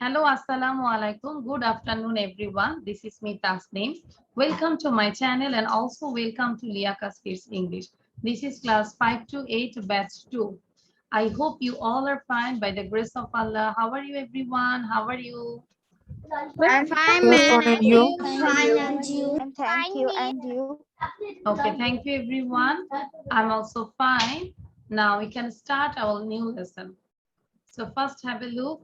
Hello, assalamu alaikum. Good afternoon, everyone. This is me, Tasneem. Welcome to my channel and also welcome to Liakas Kids English. This is class 5 to 8, batch 2. I hope you all are fine by the grace of Allah. How are you, everyone? How are you? I'm Fine, good. ma'am. And you? Fine, and you? And thank you. And you? Okay, thank you, everyone. I'm also fine. Now we can start our new lesson. So first have a look.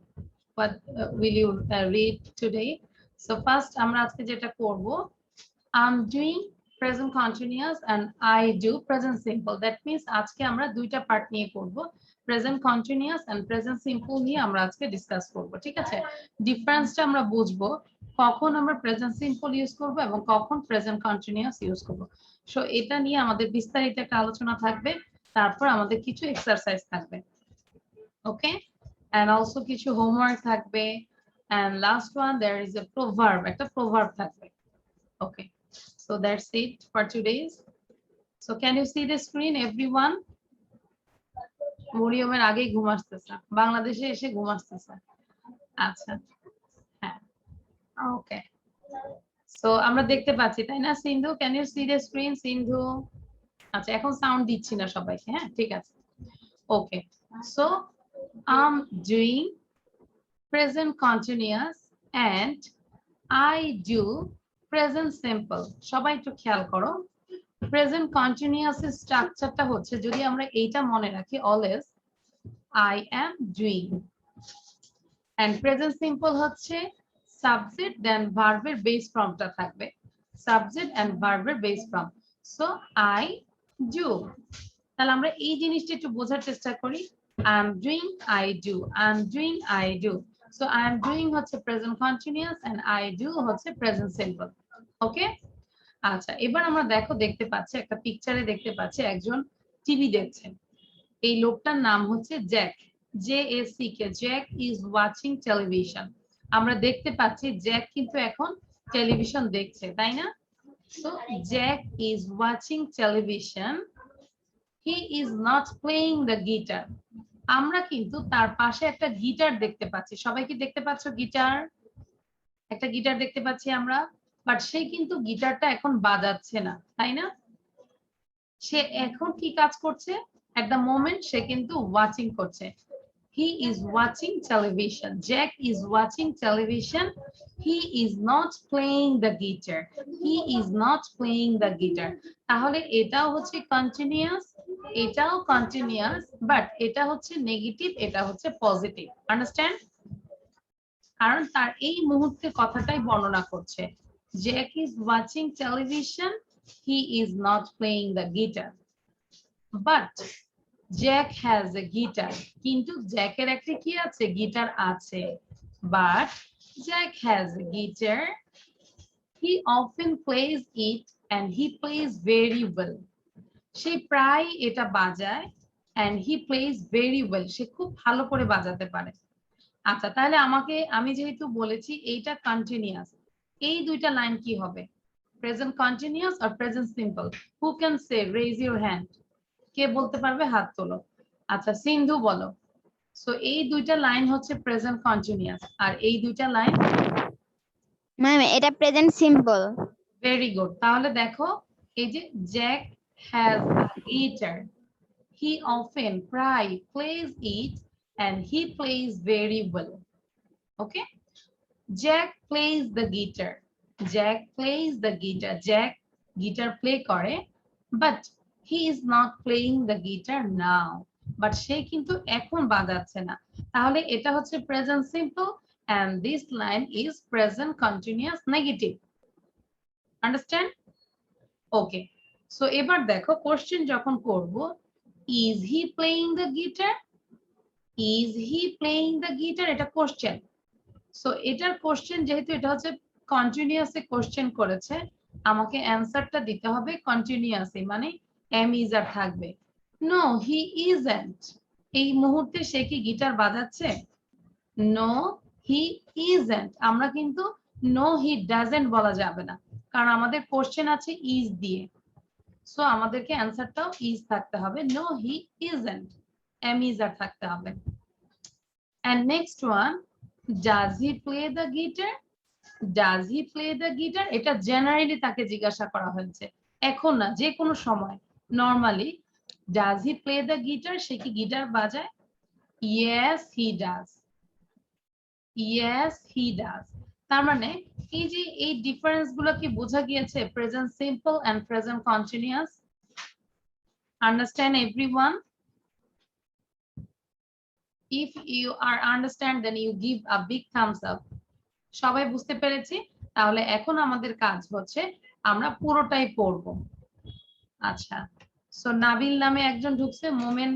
What will you read today? So first আমরা আজকে যেটা করব I'm doing present continuous and I do present simple. That means আজকে আমরা দুইটা part নিয়ে করব, present continuous and present simple নিয়ে আমরা আজকে ডিসকাস করব। ঠিক আছে, ডিফারেন্সটা আমরা বুঝবো কখন আমরা present simple ইউজ করব এবং কখন present continuous ইউজ করব। সো এটা নিয়ে আমাদের বিস্তারিত একটা আলোচনা থাকবে, তারপর আমাদের কিছু এক্সারসাইজ থাকবে। ওকে, and also কিছু হোমওয়ার্ক থাকবে, and last one there is a proverb, একটা proverb থাকবে। Okay, so that's it for today's. So can you see the screen, everyone? মরিয়মের আগেই ঘুম আসতেছে, বাংলাদেশে এসে ঘুম আসতেছে। আচ্ছা, হ্যাঁ, ওকে। সো আমরা দেখতে পাচ্ছি, তাই না Sindhu? Can you see the screen Sindhu? আচ্ছা, এখন সাউন্ড দিচ্ছি না সবাইকে, হ্যাঁ ঠিক আছে। Okay, so I'm doing present continuous and I do present simple. সবাই একটু খেয়াল করো, প্রেজেন্ট কন্টিনিউয়াস এর স্ট্রাকচারটা হচ্ছে, যদি আমরা এইটা মনে রাখি, always I am doing, and present simple হচ্ছে সাবজেক্ট দেন ভার্বের বেস ফর্মটা থাকবে, সাবজেক্ট এন্ড ভার্বের base form. So I do, তাহলে আমরা এই জিনিসটা একটু বোঝার চেষ্টা করি। I am doing, I do, I am doing, I do. So I am doing হচ্ছে present continuous and I do হচ্ছে প্রেজেন্ট সিম্পল। ওকে, আচ্ছা এবার আমরা দেখতে পাচ্ছি একটা পিকচারে, দেখতে পাচ্ছি একজন টিভি দেখছেন। এই লোকটার নাম হচ্ছে Jack, JACK, Jack is watching television. আমরা দেখতে পাচ্ছি জ্যাক কিন্তু এখন টেলিভিশন দেখছে, তাই না? So Jack is watching television, he is not playing the guitar. আমরা কিন্তু তার পাশে একটা গিটার দেখতে পাচ্ছি, সবাই কি দেখতে পাচ্ছ? গিটার, একটা গিটার দেখতে পাচ্ছি আমরা, বাট সে কিন্তু গিটারটা এখন বাজাচ্ছে না, তাই না? সে এখন কি কাজ করছে? এট দ্য মোমেন্ট সে কিন্তু ওয়াচিং করছে। He is watching television. Jack is watching television. He is not playing the guitar. He is not playing the guitar. তাহলে এটাও হচ্ছে কন্টিনিউয়াস, এটাও কন্টিনিউয়াস, বাট এটা হচ্ছে নেগেটিভ, এটা হচ্ছে পজিটিভ। আন্ডারস্ট্যান্ড? কারণ তার এই মুহূর্তে কথাটাই বর্ণনা করছে। Jack is watching television. He is not playing the guitar. But Jack has a guitar. কিন্তু জ্যাকের একটা কি আছে? গিটার আছে। But Jack has a guitar. He often plays it and he plays very well. সে প্রায় এটা বাজায় and he plays very well. সে খুব ভালো করে বাজাতে পারে। আচ্ছা, তাহলে আমি যেহেতু বলেছি এইটা কন্টিনিউয়াস, এই দুইটা লাইন কি হবে? প্রেজেন্ট কন্টিনিউয়াস আর present simple? Who can say? Raise your hand. কে বলতে পারবে? হাত তোলো। আচ্ছা, সিন্ধু বলো। সো এই দুইটা লাইন হচ্ছে প্রেজেন্ট কন্টিনিউয়াস, আর এই দুইটা লাইন ম্যাম এটা প্রেজেন্ট সিম্পল। Very good. তাহলে দেখো, এই যে Jack has a guitar, he often প্রায় plays it and he plays very well. Okay, Jack plays the guitar. Jack plays the guitar. Jack guitar play করে, but he is not playing the guitar now. But সে কিন্তু এখন বাজাচ্ছে না। তাহলে এটা হচ্ছে present simple and this line is present continuous negative. Understand? Okay. So এবার দেখো, কোশ্চেন যখন করব, is he playing the guitar? Is he playing the guitar? এটা কোশ্চেন। সো এটার কোশ্চেন যেহেতু এটা হচ্ছে কন্টিনিউয়াসে কোশ্চেন করেছে, আমাকে অ্যানসারটা দিতে হবে কন্টিনিউয়াসে, মানে এম ইজ আর থাকবে। নো হি ইজন্ট, এই মুহূর্তে সে কি গিটার বাজাচ্ছে? No he isn't. আমরা কিন্তু নো হি ডাজন্ট বলা যাবে না, কারণ আমাদের কোশ্চেন আছে ইজ দিয়ে। সো আমাদেরকে অ্যানসারটাও ইজ থাকতে হবে, no he isn't, am is are থাকতে হবে। And next one, Does he play the guitar? Does he play the guitar? এটা জেনারেলি তাকে জিজ্ঞাসা করা হয়েছে, এখন না, যে কোনো সময় normally. Does he play the guitar? সে কি গিটার বাজায়? Yes he does. Yes he does. তার মানে এই যে এই ডিফারেন্স গুলো কি বোঝা গিয়েছে? Present simple and present continuous. Understand everyone? If you are understand, then you give a big thumbs up. সবাই বুঝতে পেরেছি? তাহলে এখন আমাদের কাজ হচ্ছে আমরা পুরোটাই পড়বো। আচ্ছা, সো নাবিল নামে একজন ঢুকছে, মোমেন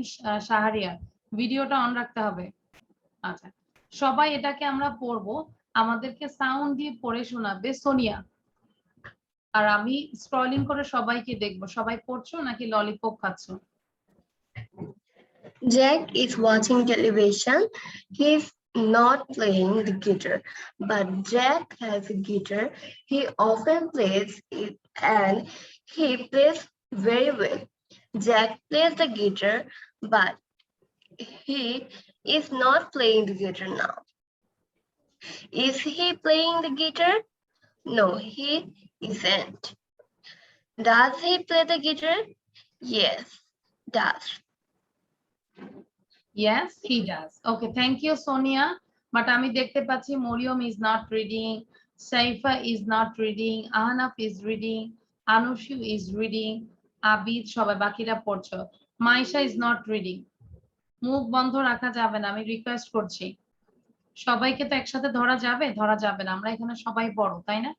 শাহরিয়ার, ভিডিওটা অন রাখতে হবে। আচ্ছা, সবাই এটাকে আমরা পড়বো, আমাদেরকে সাউন্ড দিয়ে পড়ে শোনাবে সোনিয়া, আর আমি স্ক্রলিং করে সবাইকে দেখবো। সবাই পড়ছো নাকি ললিপপ খাচ্ছো? Jack is watching television. He's not playing the guitar, but Jack has a guitar. He often plays it and he plays very well. Jack plays the guitar, but he is not playing the guitar now. Is he playing the guitar? No, he isn't. Does he play the guitar? Yes, does. Yes, he does. Okay, thank you, Sonia. But আমি দেখতে পাচ্ছি Mariam is not reading, Saifa is not reading, Ahnaf is reading, Anushu is reading, Abid, সবাই বাকিরা পড়ছো। Maisha is not reading. মুখ বন্ধ রাখা যাবে না, আমি রিকোয়েস্ট করছি। সবাইকে তো একসাথে ধরা যাবে? ধরা যাবে না, আমরা এখানে সবাই বড়, তাই না?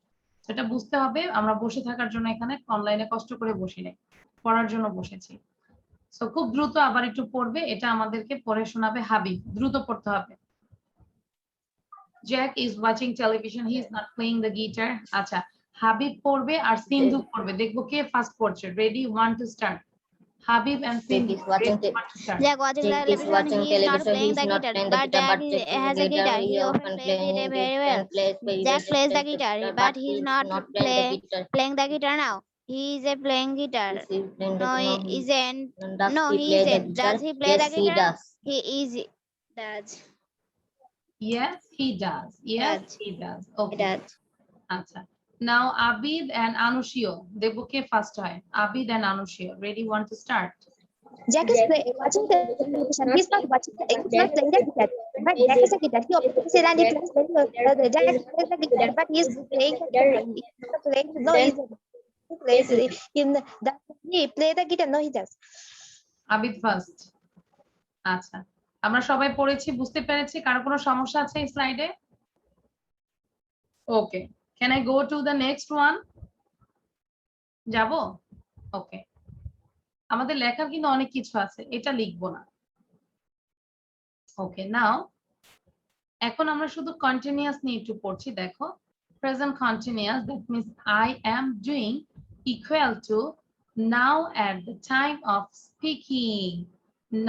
সেটা বুঝতে হবে। আমরা বসে থাকার জন্য এখানে অনলাইনে কষ্ট করে বসি নাই, পড়ার জন্য বসেছি। সো খুব দ্রুত আবার একটু পড়বে, এটা আমাদেরকে পড়ে শোনাবে হাবিব, দ্রুত পড়তে হবে। Jack is watching television, he is not playing the guitar. আচ্ছা, হাবিব পড়বে আর সিন্ধু পড়বে, দেখবো কে ফার্স্ট পড়ছে। Ready, 1 to start. Habib and Sindhu. is watching Ready, 1 to start. Jack watching Jack is television. watching He is not television. playing He the is not guitar, playing the but guitar, Jack but Jack has a guitar. He often plays it very well. Jack plays the guitar, but he is not playing the guitar now. He is playing guitar. No, he isn't. No, he isn't. Does he play the He guitar? does. He is. Does. Yes, he does. Yes, Does. he does. He Okay. does. আচ্ছা, now Abid and Anushio, দেখবো কে first হয়। Abid and Anushio. Ready, 1 to start. Jack is watching television. He's not watching. He's not playing the guitar. But Jack is a guitar. He plays it and he plays very well. Jack plays the guitar, but he's playing the guitar. He's not playing. No, he plays it. Does he play the guitar? No, he does. Abid first. আচ্ছা, আমরা সবাই পড়েছি, বুঝতে পেরেছি? কারো কোনো সমস্যা আছে এই স্লাইডে? Okay, can I go to the next one? যাবো? ওকে, আমাদের লেখার কিন্তু অনেক কিছু আছে, এটা লিখবো না। ওকে, নাও এখন আমরা শুধু কন্টিনিউয়াস নিয়ে একটু পড়ছি। দেখো, present continuous, that means I am doing equal to now at the time of speaking.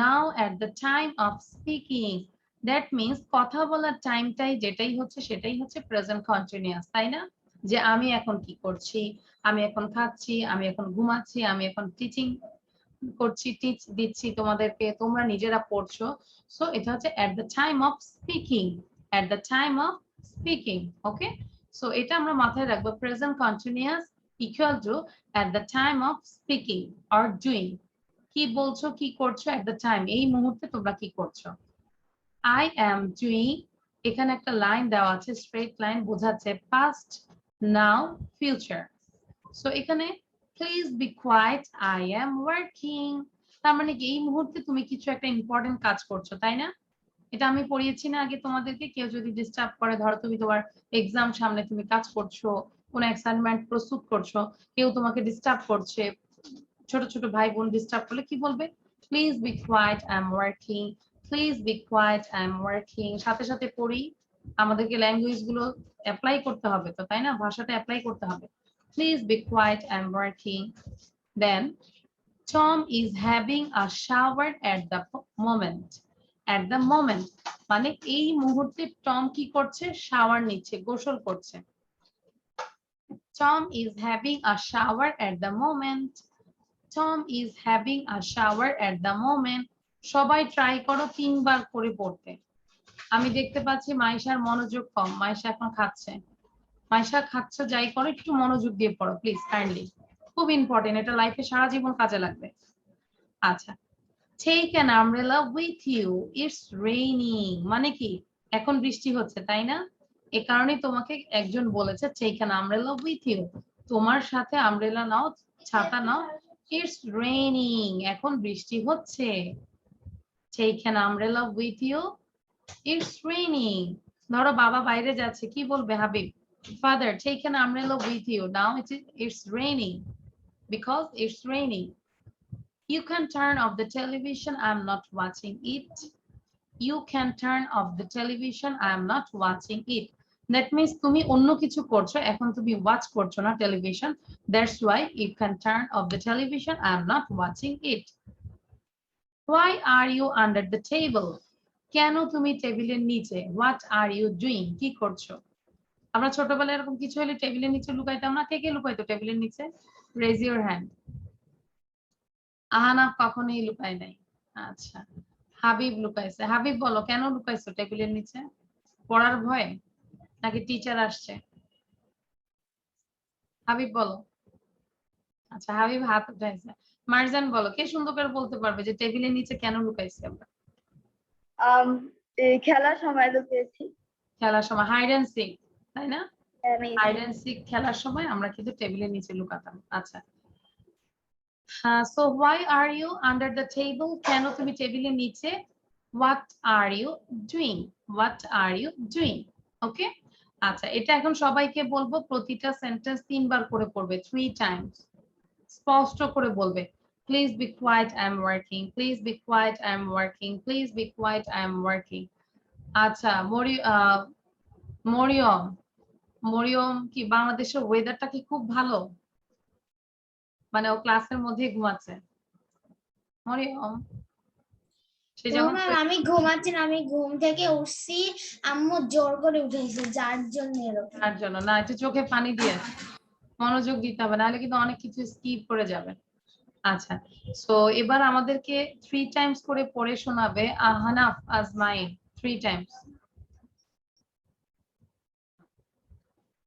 Now at the time of speaking, that means কথা বলার টাইমটাই যেটাই হচ্ছে সেটাই হচ্ছে প্রেজেন্ট কন্টিনিউয়াস, তাই না? যে আমি এখন কি করছি, আমি এখন খাচ্ছি, আমি এখন ঘুমাচ্ছি, আমি এখন টিচিং করছি, টিচ দিচ্ছি তোমাদেরকে, তোমরা নিজেরা পড়ছো। সো এটা হচ্ছে at the time of speaking, at the time of speaking. Okay, so এটা আমরা মাথায় রাখবো, present continuous equal two at the time of speaking or doing. কি বলছো, কি করছো, এট দ্য টাইম, এই মুহূর্তে তোমরা কি করছো। আই অ্যাম ডুইং, এখানে একটা লাইন দেওয়া আছে, স্ট্রেট লাইন, বোঝাচ্ছে পাস্ট, নাও, ফিউচার। সো এখানে please be quiet, I am working, তার মানে কি এই মুহূর্তে তুমি কিছু একটা ইম্পর্টেন্ট কাজ করছো, তাই না? এটা আমি পড়িয়েছি না আগে তোমাদেরকে? কেউ যদি ডিস্টার্ব করে, ধরো তুমি তোমার এক্সাম সামনে, তুমি কাজ করছো, কোন অ্যাসাইনমেন্ট প্রস্তুত করছো, কেউ তোমাকে ডিস্টার্ব করছে, ছোট ছোট ভাই বোন ডিস্টার্ব করলে কি বলবে? Please be quiet, I am working. Please be quiet, I am working. সাথে সাথে পড়ি, আমাদেরকে ল্যাঙ্গুয়েজ গুলো অ্যাপ্লাই করতে হবে তো, তাই না? ভাষাটা অ্যাপ্লাই করতে হবে। Please be quiet, I'm working. Then Tom is having a shower at the moment. At the moment মানে এই মুহূর্তে টম কি করছে? শাওয়ার নিচ্ছে, গোসল করছে। Tom is having a shower at the moment. Tom is having a shower at the moment. সবাই try করো 3 বার করে পড়তে। আমি দেখতে পাচ্ছি মাইশার মনোযোগ কম, মাইশা এখন খাচ্ছে। মাইশা খাচ্ছে, যাই করো একটু মনোযোগ দিয়ে পড়ো প্লিজ কাইন্ডলি, খুব ইম্পর্টেন্ট, এটা লাইফে সারা জীবন কাজে লাগবে। আচ্ছা, take an umbrella with you, it's raining মানে কি এখন বৃষ্টি হচ্ছে, তাই না? এ কারণে তোমাকে একজন বলেছে take an umbrella with you, তোমার সাথে আমব্রেলা নাও, ছাতা নাও, it's raining এখন বৃষ্টি হচ্ছে। take an umbrella with you, it's raining। ধরো বাবা বাইরে যাচ্ছে, কি বলবে Habib? Father, take an umbrella with you, now it's raining because it's raining। You can turn off the television, I'm not watching it। You can turn off the television, I'm not watching it। That means তুমি অন্য কিছু করছো, এখন তুমি watch করছো না television, that's why you can turn off the television, I'm not watching it। Why are you under the table? কেন তুমি টেবিলের নিচে? What are you doing? কি করছো? আমরা ছোটবেলায় এরকম কিছু হলে টেবিলের নিচে লুকাইতাম না, কে কে লুকাইতো টেবিলের নিচে? Raise your hand। আহানা কখনোই লুকায় নাই। আচ্ছা, হাবিব লুকাইছে। হাবিব বলো কেন লুকাইছো টেবিলের নিচে? পড়ার ভয় নাকি টিচার আসছে? হাবিব বলো। আচ্ছা, হাবিব হাত উঠাইছে। মারজান বলো, কে সুন্দর করে বলতে পারবে যে টেবিলের নিচে কেন লুকাইছি আমরা? খেলার সময় লুকিয়েছি। খেলার সময় হাইড এন্ড সিক, তাই না? হাইড এন্ড সিক খেলার সময় আমরা কিন্তু টেবিলের নিচে লুকাতাম। আচ্ছা, so why are you under the table? কেন তুমি টেবিলের নিচে? What are you doing? What are you doing? Okay? আচ্ছা, এটা এখন সবাইকে বলবো, প্রতিটা সেন্টেন্স 3 বার করে পড়বে, 3 times। স্পষ্ট করে বলবে, please be quiet, I'm working, please be quiet, I'm working, please be quiet, I'm working। আচ্ছা, মরিয়ম, মরিয়ম কি বাংলাদেশের ওয়েদারটা কি খুব ভালো? মানে ও ক্লাসের মধ্যে ঘুমাচ্ছে। মরিয়ম, সে যেমন আমি ঘুমাচ্ছি না, আমি ঘুম থেকে উঠছি, আম্মু জোর করে উঠাইছে, যার জন্য এরকম। তার জন্য না, একটু চোখে পানি দিয়ে মনোযোগ দিতে হবে, নাহলে কিন্তু অনেক কিছু স্কিপ করে যাবে। আচ্ছা, সো এবার আমাদেরকে 3 টাইমস করে পড়ে শোনাবে আহনাফ আজমাইন, 3 Times.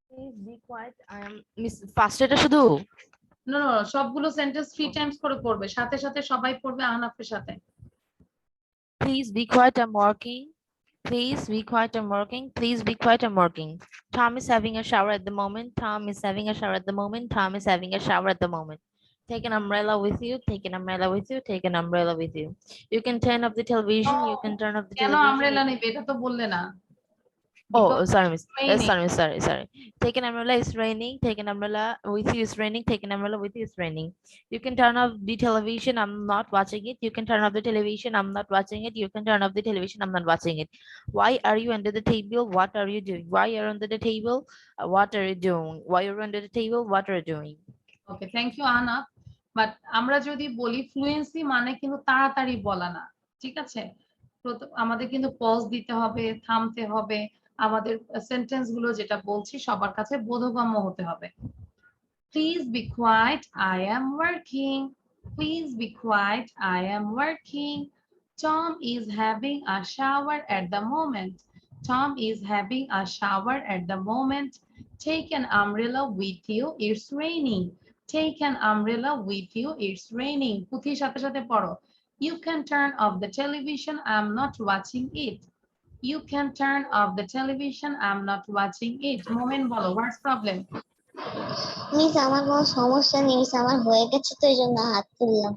Please be quiet, I am miss first এটা শুধু নো নো, সবগুলো সেন্টেন্স 3 টাইমস করে পড়বে, সাথে সাথে সবাই পড়বে আহনাফের সাথে। please be quiet, I'm working, please be quiet, I'm working, please be quiet, I'm working। Tom is having a shower at the moment, Tom is having a shower at the moment, Tom is having a shower at the moment। Take an umbrella with you, take an umbrella with you, take an umbrella with you। You can turn off the television, you can turn off the কেন television। Umbrella নেবে এটা তো বললে না। Oh, Because sorry, miss. raining. Sorry. Take an umbrella, it's raining. Take an umbrella with you, it's raining. Take an umbrella with you, it's raining। You can turn off the television, I'm not watching it। You can turn off the television, I'm not watching it। You can turn off the television, I'm not watching it। Why are you under the table? What are you doing? Why are you under the table? What are you doing? Why are you under the table? What are you doing? Okay, thank you Ahnaf. But আমরা যদি বলি fluency মানে কিন্তু তাড়াতাড়ি বলা না, ঠিক আছে? আমাদের কিন্তু পজ দিতে হবে, থামতে হবে, আমাদের সেন্টেন্স গুলো যেটা বলছি সবার কাছে বোধগম্য হতে হবে। Please be quiet, I am working. Please be quiet, I am working. Tom is having a shower at the moment। Tom is having a shower at the moment। Take an umbrella with you, it's raining। Take an umbrella with you, it's raining। পুথির সাথে সাথে পড়ো। You can turn off the television, I'm not watching it। You can turn off the television, I'm not watching it। মোমেন বলো, what's problem? Miss আমার কোনো সমস্যা নেই, miss আমার হয়ে গেছে তো এই জন্য হাত তুললাম।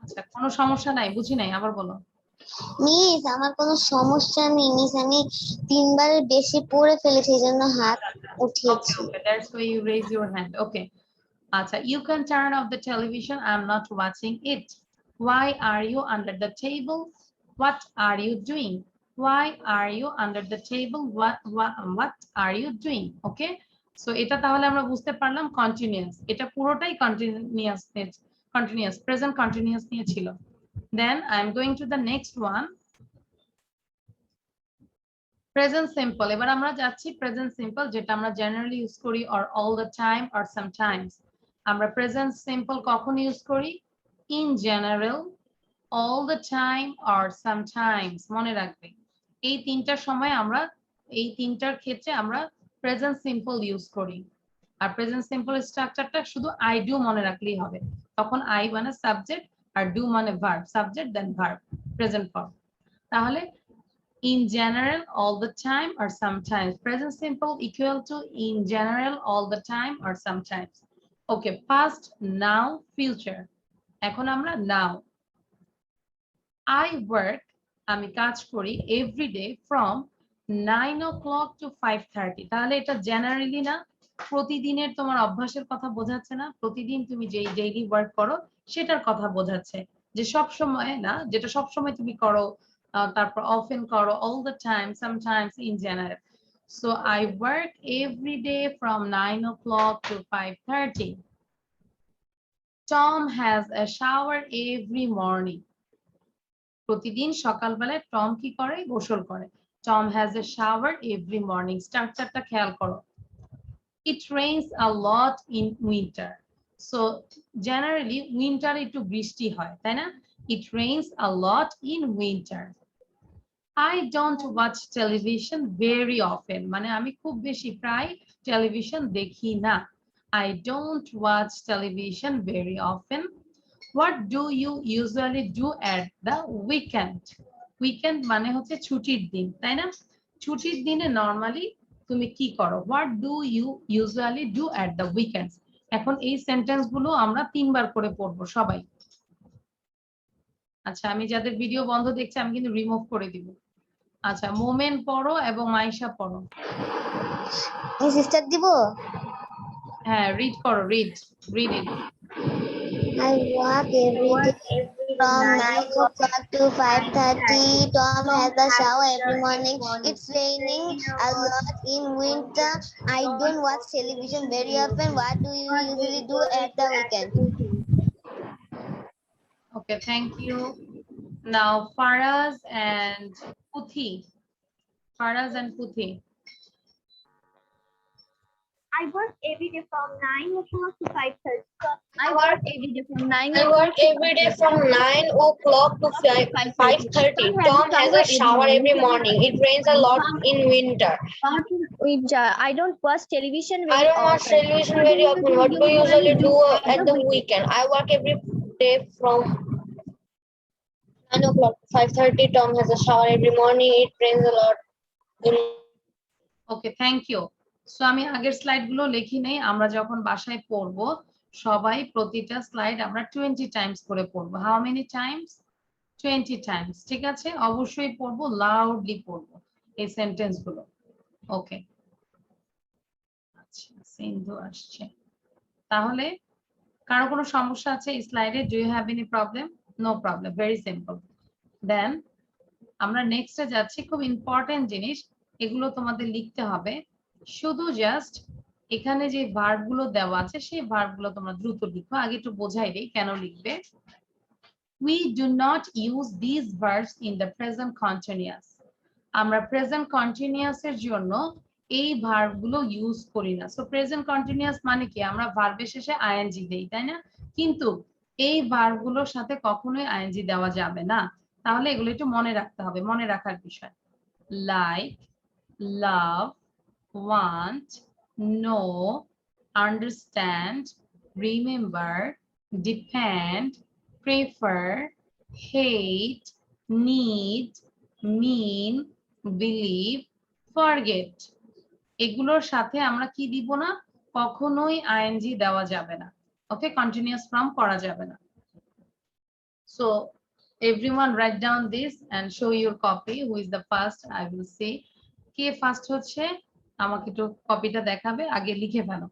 আচ্ছা, কোনো সমস্যা নাই, বুঝি নাই, আবার বলো। মিস আমার কোনো সমস্যা নেই, মিস আমি 3 বারের বেশি পড়ে ফেলেছি এই জন্য হাত উঠিয়েছি। Okay, that's why you raise your hand. Okay. Acha, you can turn off the television, I'm not watching it। Why are you under the table? What are you doing? Why are you under the table? What are you doing? Okay, so এটা তাহলে আমরা বুঝতে পারলাম continuous, এটা পুরোটাই continuous present continuous নিয়ে ছিল। Then I'm going to the next one, present simple. এবার আমরা যাচ্ছি প্রেজেন্ট সিম্পল, যেটা আমরা জেনারেলি ইউজ করি or all the time or sometimes। আমরা প্রেজেন্ট সিম্পল কখন ইউজ করি? In general, all the time or sometimes। মনে রাখবে, এই তিনটার সময় আমরা এই তিনটার ক্ষেত্রে আমরা প্রেজেন্ট সিম্পল ইউজ করি। আর প্রেজেন্ট সিম্পল স্ট্রাকচারটা শুধু আই ডু মনে রাখলেই হবে। তখন আই মানে সাবজেক্ট আর ডু মানে verb, subject then verb, present form. তাহলে in general, all the time, or sometimes. Present simple equal to in general, all the time, or sometimes. Okay, past, now, future. এখন আমরা now. I work, আমি কাজ করি every day from 9 o'clock to 5:30. তাহলে এটা generally না, প্রতিদিনের তোমার অভ্যাসের কথা বোঝাচ্ছে না, প্রতিদিন তুমি যেই ডেইলি ওয়ার্ক করো সেটার কথা বোঝাচ্ছে, যে সব সময় না, যেটা সব সময় তুমি করো, তারপর often করো, all the time, sometimes, in general. So I work every day from 9 o'clock to 5:30. Tom has a shower every morning. প্রতিদিন সকালবেলায় টম কি করে? গোসল করে। Tom has a shower every morning. স্ট্রাকচারটা খেয়াল করো। It rains a lot in winter. So generally winter একটু বৃষ্টি হয়, তাই না? It rains a lot in winter. I don't watch television very often. মানে আমি খুব বেশি প্রায় টেলিভিশন দেখি না। I don't watch television very often. What do you usually do at the weekend? Weekend মানে হচ্ছে ছুটির দিন, তাই না? ছুটির দিনে নরমালি তুমি কি করো? What do you usually do at the weekends? এখন এই সেন্টেন্স গুলো আমরা 3 বার করে পড়বো সবাই। আচ্ছা, আমি যাদের ভিডিও বন্ধ দেখছি আমি কিন্তু রিমুভ করে দিব। আচ্ছা, মোমেন পড়ো এবং মাইশা পড়ো। আমি সিস্টার দিব। হ্যাঁ, রিড করো, read it. I work every day from 9 o'clock to 5:30. Tom has a shower every morning. It's raining a lot in winter. I don't watch television very often. What do you usually do at the weekend? Okay, thank you. Now Faraz and Puthi. Faraz and Puthi. I work every day from 9 o'clock to 5:30. I work every day from 9 I work every day from 9 o'clock to 5:30. Tom has a shower every morning. It rains a lot in winter. I don't watch television I very don't watch often. television very often. What do you usually do at the weekend? I work every day from 9 o'clock to 5:30. Tom has a shower every morning. It rains a lot in Okay, thank you. So আমি আগের slide গুলো লিখি নেই, আমরা যখন বাসায় পড়বো সবাই প্রতিটা স্লাইড আমরা 20 টাইমস করে পড়বো। How many times? 20 টাইমস। ঠিক আছে, অবশ্যই পড়বো, লাউডলি পড়বো এই সেন্টেন্স গুলো। ওকে, আচ্ছা, সিন্ধু আসছে। তাহলে কারো কোনো সমস্যা আছে এই স্লাইডে? Do you have any problem? No problem, very simple. Then আমরা নেক্সটে যাচ্ছি, খুব ইম্পর্টেন্ট জিনিস, এগুলো তোমাদের লিখতে হবে। শুধু জাস্ট এখানে যে ভার্ব গুলো দেওয়া আছে সেই ভার্ব গুলো তোমরা দ্রুত লিখো। আগে একটু বোঝাই দেই কেন লিখবে। We do not use these verbs in the present continuous. আমরা প্রেজেন্ট কন্টিনিউয়াস এর জন্য এই ভার্ব গুলো ইউজ করি না। সো প্রেজেন্ট কন্টিনিউয়াস মানে কি? আমরা ভার্বের শেষে আইএনজি দেই, তাই না? কিন্তু এই ভার্ব গুলোর সাথে কখনোই আইএনজি দেওয়া যাবে না। তাহলে এগুলো একটু মনে রাখতে হবে, মনে রাখার বিষয়। লাইক, লাভ, want, know, understand, remember, depend, prefer, hate, need, mean, believe, forget. এগুলোর সাথে আমরা কি দিব না? কখনোই আইএনজি দেওয়া যাবে না। ওকে, কন্টিনিউয়াস ফর্ম করা যাবে না। So everyone write down this and show your copy. Who is the first? I will see. K first হচ্ছে আমাকে একটু কপিটা দেখাবে, আগে লিখে ফেলো।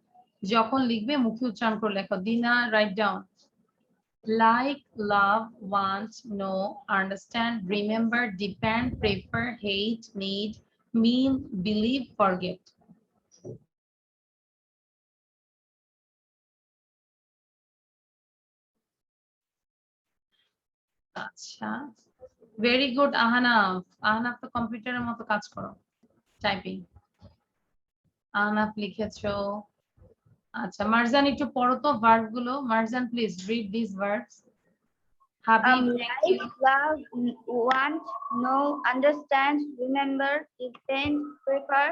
যখন লিখবে মুখে উচ্চারণ করে লেখো। দিনা, write down. Like, love, want, know, understand, remember, depend, prefer, hate, need, mean, believe, forget. আচ্ছা, ভেরি গুড আহনাফ। আহনাফ তো কম্পিউটারের মতো কাজ করো, টাইপিং। আহনাফ লিখেছো। আচ্ছা, মারজান একটু পড়ো তো ভার্ব গুলো। Marjan please read this verbs. Habib, Like, love, want, know, understand, remember, depend, prefer,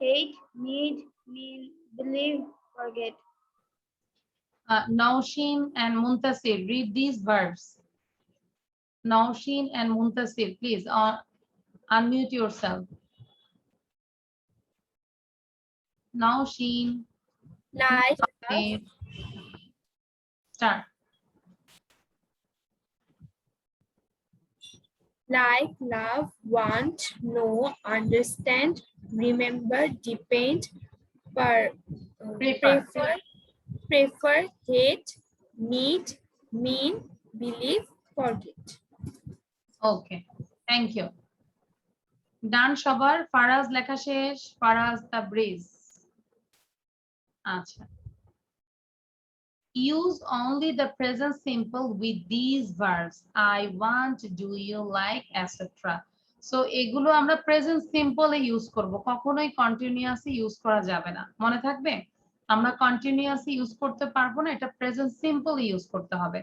hate, need, mean, believe, forget. Naushin and Muntasir, read these verbs. Naushin and Muntasir, please unmute yourself. Naushin. Like, Okay. Start. like, love, want, know, understand, remember, depend, Prefer. prefer, hate, need, mean, believe, forget. Okay, thank you. ডান সবার? ফারাজ লেখা শেষ? Faraz Tabriz. আচ্ছা। Use only the present simple with these verbs. I want, do you like, etc. So এগুলো আমরা present সিম্পলে use করব, কখনোই continuously use করা যাবে না। মনে থাকবে? আমরা কন্টিনিউয়াসলি ইউজ করতে পারবো না, এটা প্রেজেন্ট সিম্পল ইউজ করতে হবে।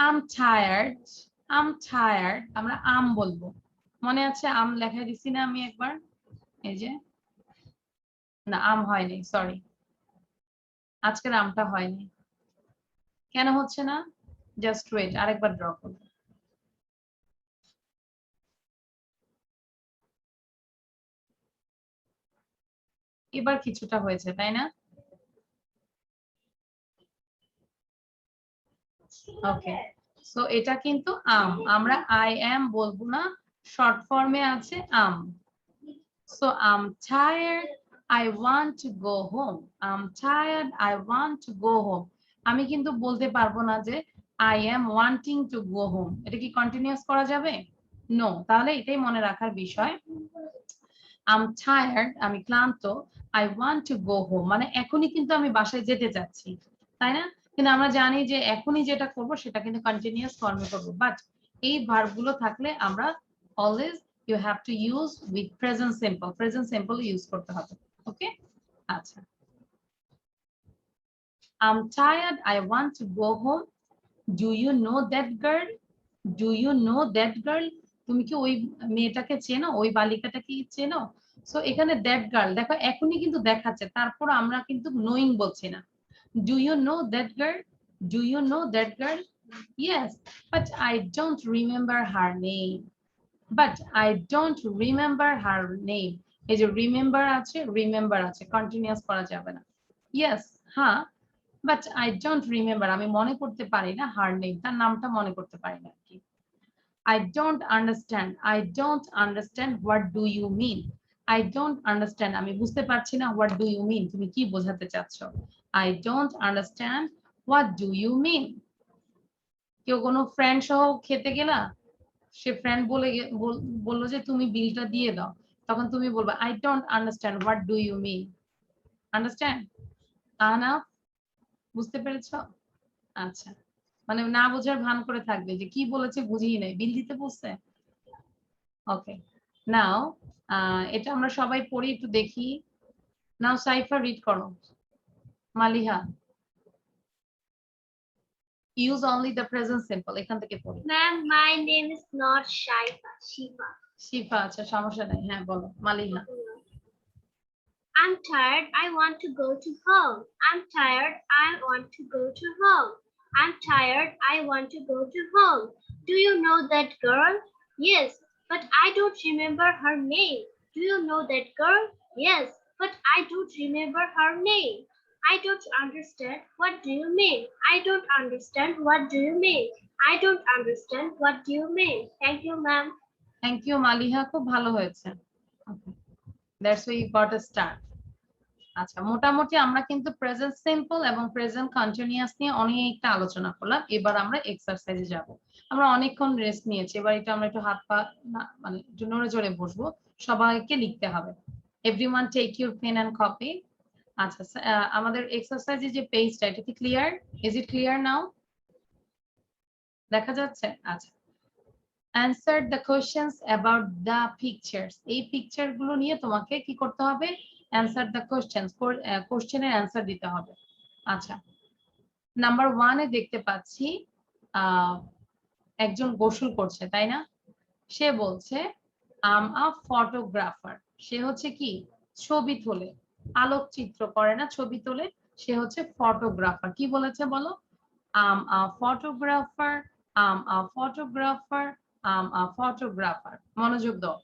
I'm tired. I'm tired. আমরা আম বলবো। মনে আছে আম লেখা দিছি না আমি একবার? এই যে না, আম হয়নি, সরি, আজকের আমটা হয়নি। কেন হচ্ছে না? জাস্ট ওয়েট, আরেকবার ড্র করব। এবার কিছুটা হয়েছে, তাই না? ওকে, সো এটা কিন্তু আম, আমরা আই এম বলবো না, শর্ট ফর্মে আছে I'm. So I'm tired, I want to go home. I'm tired, I want to go home. আমি কিন্তু বলতে পারবো না যে I am wanting to go home. এটা কি কন্টিনিউয়াস করা যাবে? নো। তাহলে এটাই মনে রাখার বিষয়। I'm tired, আমি ক্লান্ত, I want to go home, মানে এখনই কিন্তু আমি বাসায় যেতে চাচ্ছি, তাই না? কিন্তু আমরা জানি যে এখনই যেটা করব সেটা কিন্তু কন্টিনিউয়াস ফর্মে করব, বাট এই ভার্বগুলো থাকলে আমরা always you have to use with present simple use করতে হবে। ওকে, আচ্ছা। I'm tired, I want to go home. Do you know that girl? Do you know that girl? তুমি কি ওই মেয়েটাকে চেনো, ওই বালিকাটাকে চেনো? সো এখানে দ্যাট গার্ল দেখো এখনই কিন্তু দেখাচ্ছে, তারপর আমরা কিন্তু নোয়িং বলছি না। Do you know that girl? Do you know that girl? Yes, but I don't remember her name. But I don't remember her name. এই যে রিমেম্বার আছে, কন্টিনিউয়াস করা যাবে না। Yes, হ্যাঁ, but I don't remember, আমি মনে করতে পারি না her name, তার নামটা মনে করতে পারি না কি। I don't understand what do you mean? I don't understand, আমি বুঝতে পারছি না what do you mean, তুমি কি বোঝাতে চাচ্ছ? I don't understand what do you mean? কেউ কোনো ফ্রেন্ড সহ খেতে গেলা, সে ফ্রেন্ড বললো যে তুমি বিলটা দিয়ে দাও, তখন তুমি বলবা I don't understand what do you mean? Understand? আনা, বুঝতে পেরেছো? আচ্ছা, মানে না বোঝার ভান করে থাকবে যে কি বলেছে বুঝিই নাই, বিল দিতে বলছে। ওকে, নাও এটা আমরা সবাই পড়ি, একটু দেখি। নাও সাইফা রিড করো। Maliha, use only the present simple, এখান থেকে পড়ি। Ma'am, my name is not Shaifa, Shifa. শিফা, আচ্ছা সমস্যা নাই, হ্যাঁ বলো Maliha. I'm tired, I want to go to home. I'm tired, I want to go to home. I'm tired, I want to go to home. Do you know that girl? Yes, but I don't remember her name. Do you know that girl? Yes, but I don't remember her name. I don't understand. What do you mean? I don't understand. What do you mean? I don't understand. What do you mean? Thank you, ma'am. Thank you Maliha, খুব ভালো হয়েছে। That's why you got a start. আচ্ছা, মোটামুটি আমরা কিন্তু present simple এবং present continuous নিয়ে অনেকটা আলোচনা করলাম। এবার আমরা এক্সারসাইজে যাব। আমরা অনেকক্ষণ রেস্ট নিয়েছি, এবার এটা আমরা একটু হাত পা মানে একটু নড়ে চড়ে বসবো, সবাইকে লিখতে হবে। Everyone take your pen and copy. আচ্ছা, আমাদের এক্সারসাইজে যে পেজটা, এটা কি clear? Is it clear now? দেখা যাচ্ছে? আচ্ছা, answer the questions about the pictures. এই পিকচার গুলো নিয়ে তোমাকে কি করতে হবে? answer the questions, কোশ্চেনের অ্যান্সার দিতে হবে। আচ্ছা, নাম্বার 1 এ দেখতে পাচ্ছি একজন গোসল করছে, তাই না? সে বলছে আম আ ফটোগ্রাফার। সে হচ্ছে কি ছবি তোলে, আলোকচিত্র করে না, ছবি তোলে। সে হচ্ছে ফটোগ্রাফার। কি বলেছে বলো? আম আ ফটোগ্রাফার, আম আ ফটোগ্রাফার, আম আ ফটোগ্রাফার। মনোযোগ দাও।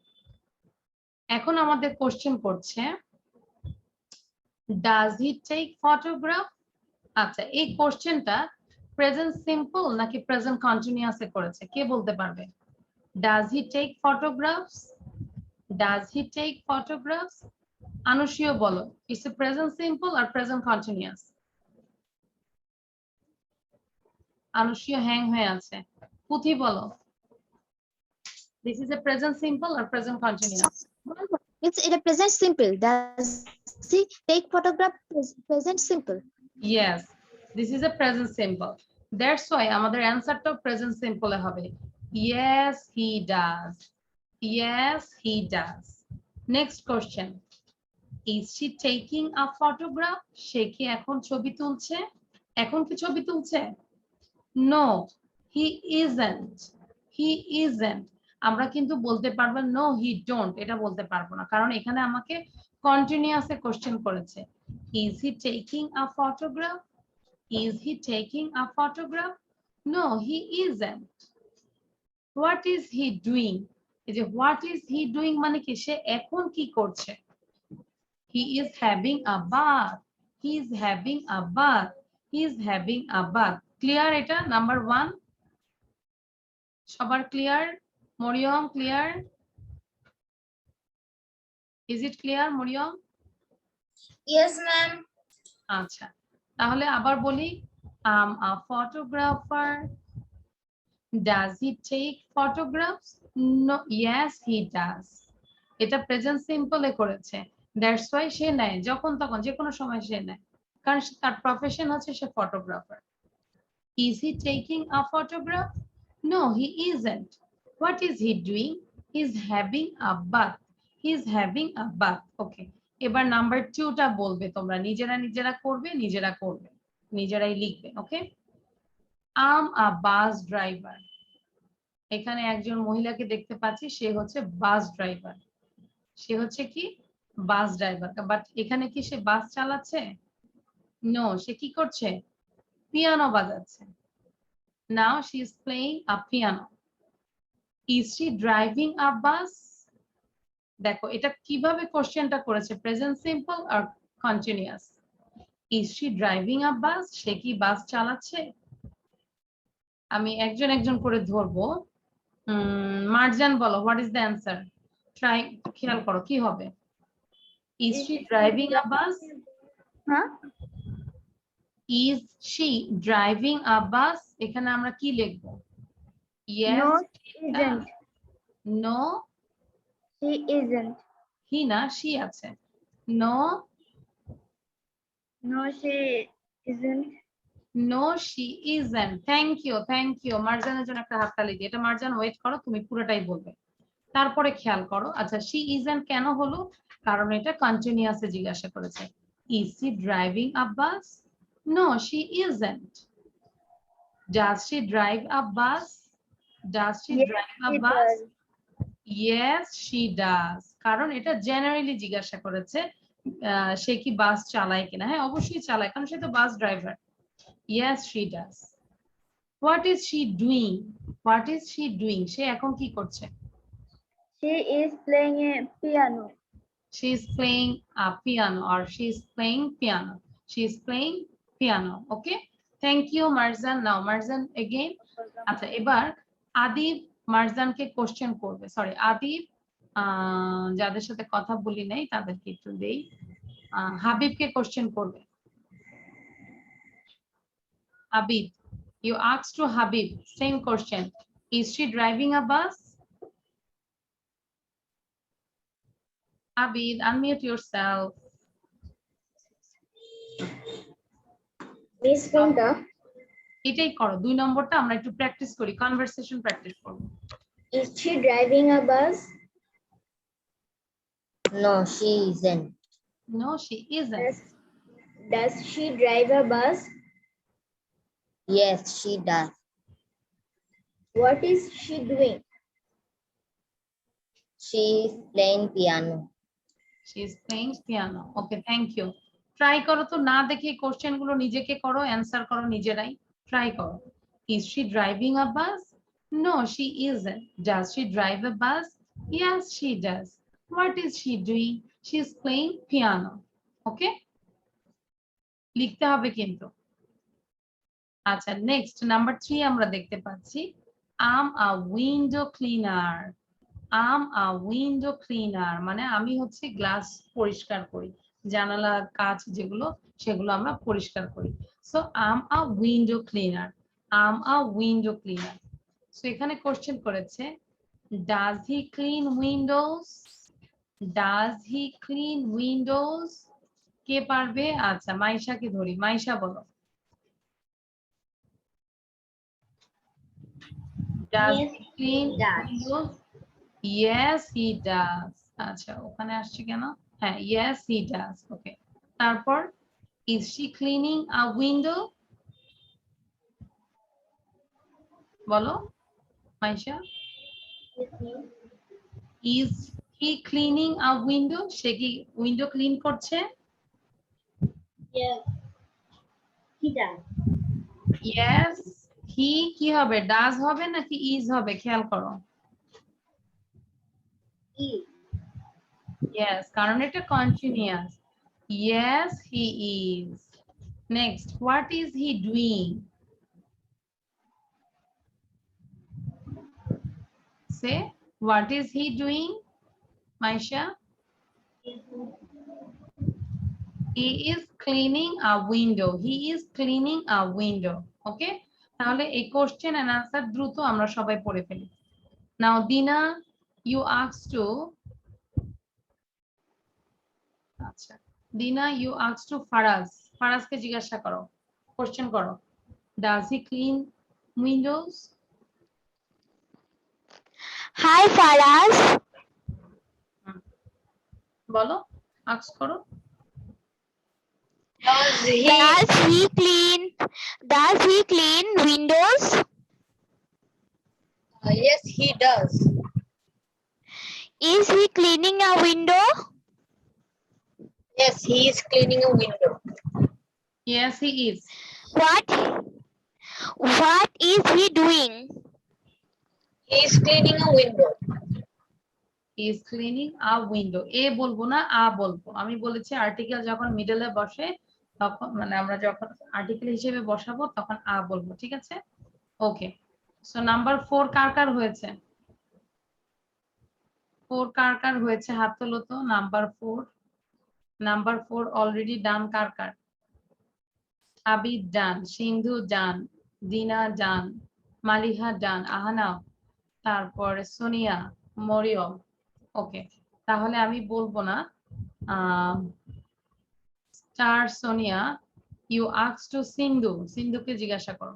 এখন আমাদের কোশ্চেন করছে ডাজ হি টেক ফটোগ্রাফ? আচ্ছা, এই কোশ্চেনটা প্রেজেন্ট সিম্পল নাকি প্রেজেন্ট কন্টিনিউয়াসে করেছে, কে বলতে পারবে? Does he take photographs? Does he take photographs? আনুষিও বলো, ইটস এ প্রেজেন্ট সিম্পল আর প্রেজেন্ট কন্টিনিউয়াস? আনুষিও হ্যাং হয়ে আছে। পুথি বলো, this is a present simple আর present continuous? It's in a present simple. Does he take photograph? Present simple. Yes, this is a present simple. That's why আমাদের অ্যানসারটাও present সিম্পলে হবে। Yes, he does. Yes, he does. Next question. Is she taking a photograph? সে কি এখন ছবি তুলছে? এখন কি ছবি তুলছে? No, he isn't. He isn't. আমরা কিন্তু বলতে পারবো no, he don't, এটা বলতে পারবো না, কারণ এখানে আমাকে কন্টিনিউয়াসে কোশ্চেন করেছে। Is he taking a photograph? Is he taking a photograph? No, he isn't. What is he doing? এই যে what is he doing মানে কি, সে এখন কি করছে? He is having a bath. He is having a bath. He is having a bath. Clear এটা number 1? সবার clear? Mariam clear? Is it clear Mariam? Yes, ma'am. আচ্ছা, তাহলে আবার বলি, a photographer. Does he take photographs? No, yes he does. এটা present সিম্পলে করেছে, that's why সে নেয়, যখন তখন যে কোনো সময় সে নেয়, কারণ তার প্রফেশন হচ্ছে সে photographer. Is he taking a photograph? No, he isn't. What is he doing? He's having a bath. He's having a bath. Okay, এবার নাম্বার 2টা বলবে তোমরা, নিজেরা করবে, নিজেরাই লিখবে। ওকে, I'm a bus driver. এখানে একজন মহিলাকে দেখতে পাচ্ছি, সে হচ্ছে বাস ড্রাইভার। সে হচ্ছে কি বাস ড্রাইভার, বাট এখানে কি সে বাস চালাচ্ছে? নো, সে কি করছে? পিয়ানো বাজাচ্ছে। Now she is playing a piano. Is she driving a bus? দেখো এটা কিভাবে কোশ্চেনটা করেছে, প্রেজেন্ট সিম্পল আর continuous. Is she driving a bus? সে কি বাস চালাচ্ছে? আমি একজন করে ধরবো। মার্জান বলো, what is the answer? Try, খেয়াল করো কি হবে। Is she driving a bus? Huh? Is she driving a bus? এখানে আমরা কি লিখবো? Yes. No, she isn't. No, She isn't. he না, she আছে। No, No, she isn't. no, she isn't. Thank you. মার্জানের জন্য একটা হাততালি দিই। এটা মার্জান ওয়েট করো, তুমি পুরোটাই বলবে, তারপরে খেয়াল করো। আচ্ছা, she isn't কেন হলো? কারণ এটা কন্টিনিউয়াসে জিজ্ঞাসা করেছে। Is she driving a bus? No, she isn't. Does she drive a bus? Does she Yes, drive a she bus? does. Yes, she does. কারণ এটা জেনারেলি জিজ্ঞাসা করেছে সে কি বাস চালায় কিনা। হ্যাঁ, অবশ্যই চালায়, কারণ সে তো bus driver. Yes, she does. What is she doing? What is she doing? সে এখন কি করছে? She is playing a piano. She is playing a piano, or she is playing piano. She is playing piano. Okay, thank you Marzan. Now Marzan again. আচ্ছা, এবার Adib মারজানকে question করবে। Sorry, Adib যাদের সাথে কথা বলি নাই তাদেরকে একটু দেই। হাবিবকে কোশ্চেন করবে। Habib, you asked to Habib same question. Is she driving a bus? Habib, unmute yourself. Miss Pinta, এটাই করো, 2 নম্বরটা আমরা একটু প্র্যাকটিস করি, কনভারসেশন প্র্যাকটিস করব। is she driving a bus? No, she isn't. No, she isn't. Does she drive a bus? Yes, she does. What is she doing? She is playing piano. She is playing piano. Okay, thank you. Try করো তো, না দেখে question গুলো নিজেকে করো, answer করো নিজেরাই, try করো। Is she driving a bus? No, she isn't. Does she drive a bus? Yes, she does. What is she doing? She is playing piano. Okay, লিখতে হবে কিন্তু। আচ্ছা, নেক্সট নাম্বার 3 আমরা দেখতে পাচ্ছি, I'm a window cleaner. I'm a window cleaner মানে আমি হচ্ছে গ্লাস পরিষ্কার করি, জানালা কাঁচ যেগুলো সেগুলো আমরা পরিষ্কার করি। So I'm a window cleaner. I'm a window cleaner. So এখানে কোশ্চেন করেছে, does he clean windows? Does he clean windows? কে পারবে? আচ্ছা, মাইশাকে ধরি, মাইশা বলো। Does Yes, he clean he does. windows? Yes, he does. আচ্ছা, ওখানে আসছে কেন? হ্যাঁ, yes, he does. Okay. তারপর, is she cleaning a window? বলো, Maisha. Is he cleaning a window? সে কি উইন্ডো ক্লিন করছে? Yes, he does. Yes, he কি হবে? does হবে নাকি is হবে? খেয়াল করো। He. Yes, কারণ এটা continuous. Yes, he is. Next, what is he doing? Say, what is he doing? Maisha? He is cleaning a window. He is cleaning a window. Okay? তাহলে এই কোশ্চেন এন্ড আনসার দ্রুত আমরা সবাই পড়ে ফেলি। Now, Dina, you asked to আচ্ছা, Dina, you asked to Faraz. ফারাজকে জিজ্ঞাসা করো, কোশ্চেন করো। Does he clean windows? Hi, Faraz. বলো, আস্ক করো। Does he? Does he clean windows? Yes, he does. Is he cleaning a window? Yes, he is cleaning a window. Yes, he is. What is he doing? He is cleaning a window. He is cleaning a window. এ বলবো না, আ বলবো। আমি বলেছি article যখন মিডলে বসে তখন মানে আমরা যখন আর্টিকেল হিসেবে বসাবো তখন আ বলবো, ঠিক আছে? ওকে, সো নাম্বার 4 কার কার হয়েছে? 4 কার কার হয়েছে হাত তোলো তো। নাম্বার 4, নাম্বার 4 অলরেডি ডান। কার কার? Abid done, Sindhu done, Dina done, Maliha ডান, আহানা, তারপরে সোনিয়া, মরিয়ম। ওকে, তাহলে আমি বলবো না। Star Sonia, you ask to Sindhu, সিন্ধুকে জিজ্ঞাসা করো।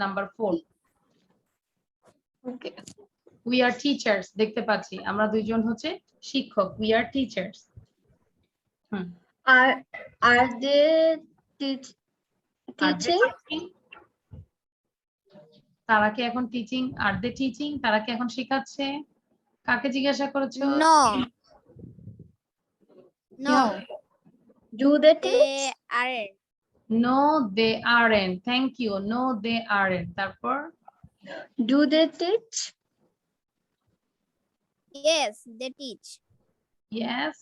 Number 4, Okay. We are teachers, দেখতে পাচ্ছি আমরা দুইজন হচ্ছে শিক্ষক, we are teachers. Are they teaching? তারা কি এখন টিচিং? আর দে টিচিং? তারা কি এখন শেখাচ্ছে? কাকে জিজ্ঞাসা করেছো? No. কি হবে? Do they teach? They aren't. No, they aren't. Thank you. No, they aren't. তারপর, Do they teach? Yes, they teach. yes,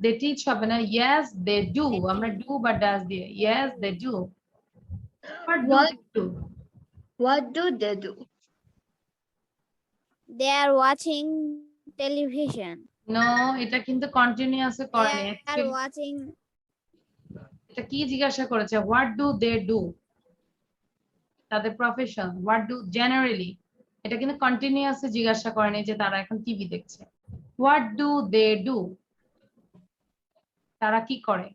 they teach হবে না, yes, they do. আমরা do বা does দিয়ে, yes, they do. What do they do? What do they do? They are watching television. No, এটা কিন্তু কন্টিনিউয়াসে করেনি। They are Actually, watching. এটা কি জিজ্ঞাসা করেছে? What do they do? তাদের প্রফেশন, what do generally, এটা কিন্তু কন্টিনিউয়াসে জিজ্ঞাসা করেনি যে তারা এখন টিভি দেখছে। What do they do? তারা কি করে?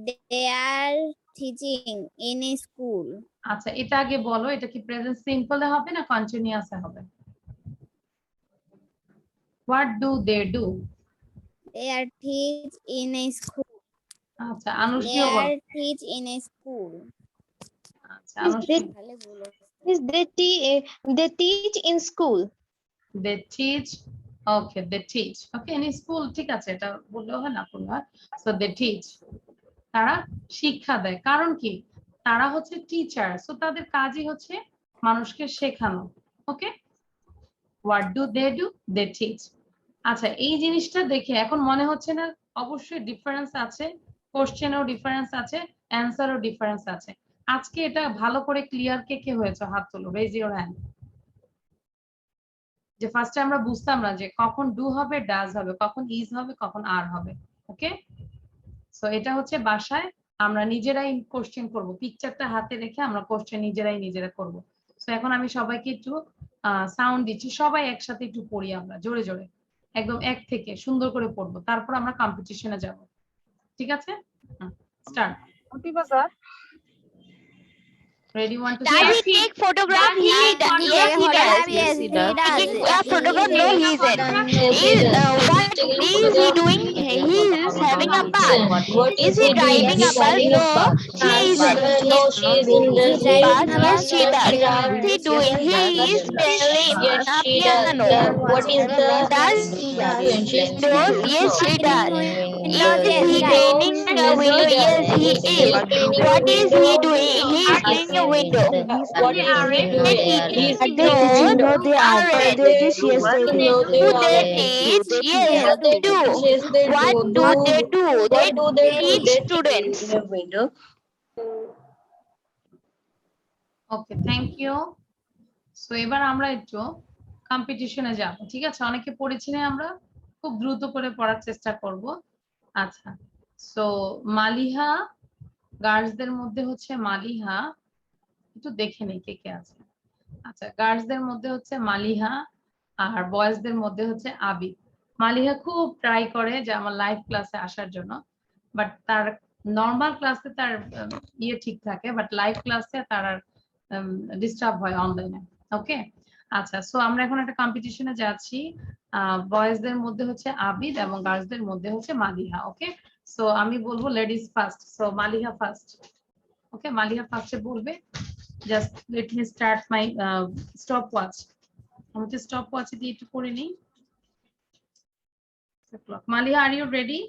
They are teaching in a school. আচ্ছা, এটা আগে বলো, এটা কি প্রেজেন্ট সিম্পলে হবে না কন্টিনিউয়াসে হবে? What do they do? They are teach in a school. আচ্ছা, They আনুষিও বলো। are teach in a school. আচ্ছা Is they, আনুশ্রী is they teach in school. they teach okay they teach okay in school ঠিক আছে এটা বললেও হয় না বললেও হয় so they teach তারা শিক্ষা দেয় কারণ কি তারা হচ্ছে টিচার সো তাদের কাজই হচ্ছে মানুষকে শেখানো ওকে what do they teach আচ্ছা এই জিনিসটা দেখে এখন মনে হচ্ছে না অবশ্যই ডিফারেন্স আছে কোশ্চেনও ডিফারেন্স আছে অ্যানসারও ডিফারেন্স আছে আজকে এটা ভালো করে ক্লিয়ার কে হয়েছে হাত তোলো রেজ ইওর হ্যান্ড যে ফার্স্টে আমরা বুঝতাম না যে কখন ডু হবে ডাজ হবে কখন ইজ হবে কখন আর হবে ওকে সো এটা হচ্ছে বাসায় আমরা নিজেরাই কোশ্চেন করব পিকচারটা হাতে রেখে আমরা কোশ্চেন নিজেরা করব সো এখন আমি সবাইকে একটু সাউন্ড দিচ্ছি সবাই একসাথে একটু পড়ি আমরা জোরে জোরে একদম এক থেকে সুন্দর করে পড়বো তারপর আমরা কম্পিটিশনে যাব ঠিক আছে start ready one to Does start he take photograph? Yes, he does. Yes, he does. Taking a photograph? No, he isn't. What is he doing? He is having a bath. Is he driving a bus? No, he isn't. No, she isn't. But yes, she does. What is he doing? He is playing Yes, a she does. piano. What is the Does she's does? Yes, she does. Is he cleaning a window? Yes, he is. What is he doing? He is cleaning a window. What is he doing? He's No, they aren't. they teach? Yes, they do. Do they teach? Yes, they do. Yes, they What do. do they do? They What do they do? teach They students. Okay thank you so এবার আমরা একটু কম্পিটিশনে যাব ঠিক আছে অনেকে পড়েছি না আমরা খুব দ্রুত করে পড়ার চেষ্টা করব আচ্ছা সো মালিহা গার্লসদের মধ্যে হচ্ছে মালিহা একটু দেখে নেই কে আছে আচ্ছা গার্লসদের মধ্যে হচ্ছে মালিহা আর বয়েজদের মধ্যে হচ্ছে আবিদ মালিহা খুব ট্রাই করে যে আমার লাইভ ক্লাসে আসার জন্য বাট তার নরমাল ক্লাসে তার ইয়ে ঠিক থাকে বাট লাইভ ক্লাসে তার আর ডিস্টার্ব হয় অনলাইনে ওকে আচ্ছা সো আমরা এখন একটা কম্পিটিশনে যাচ্ছি বয়েজদের মধ্যে হচ্ছে আবিদ এবং গার্লসদের মধ্যে হচ্ছে মালিহা ওকে সো আমি বলবো ladies first so Maliha first okay Maliha ফার্স্টে বলবে just let me start my stopwatch আমি তো স্টপ ওয়াচ দিয়ে একটু করে নিই Maliha are you ready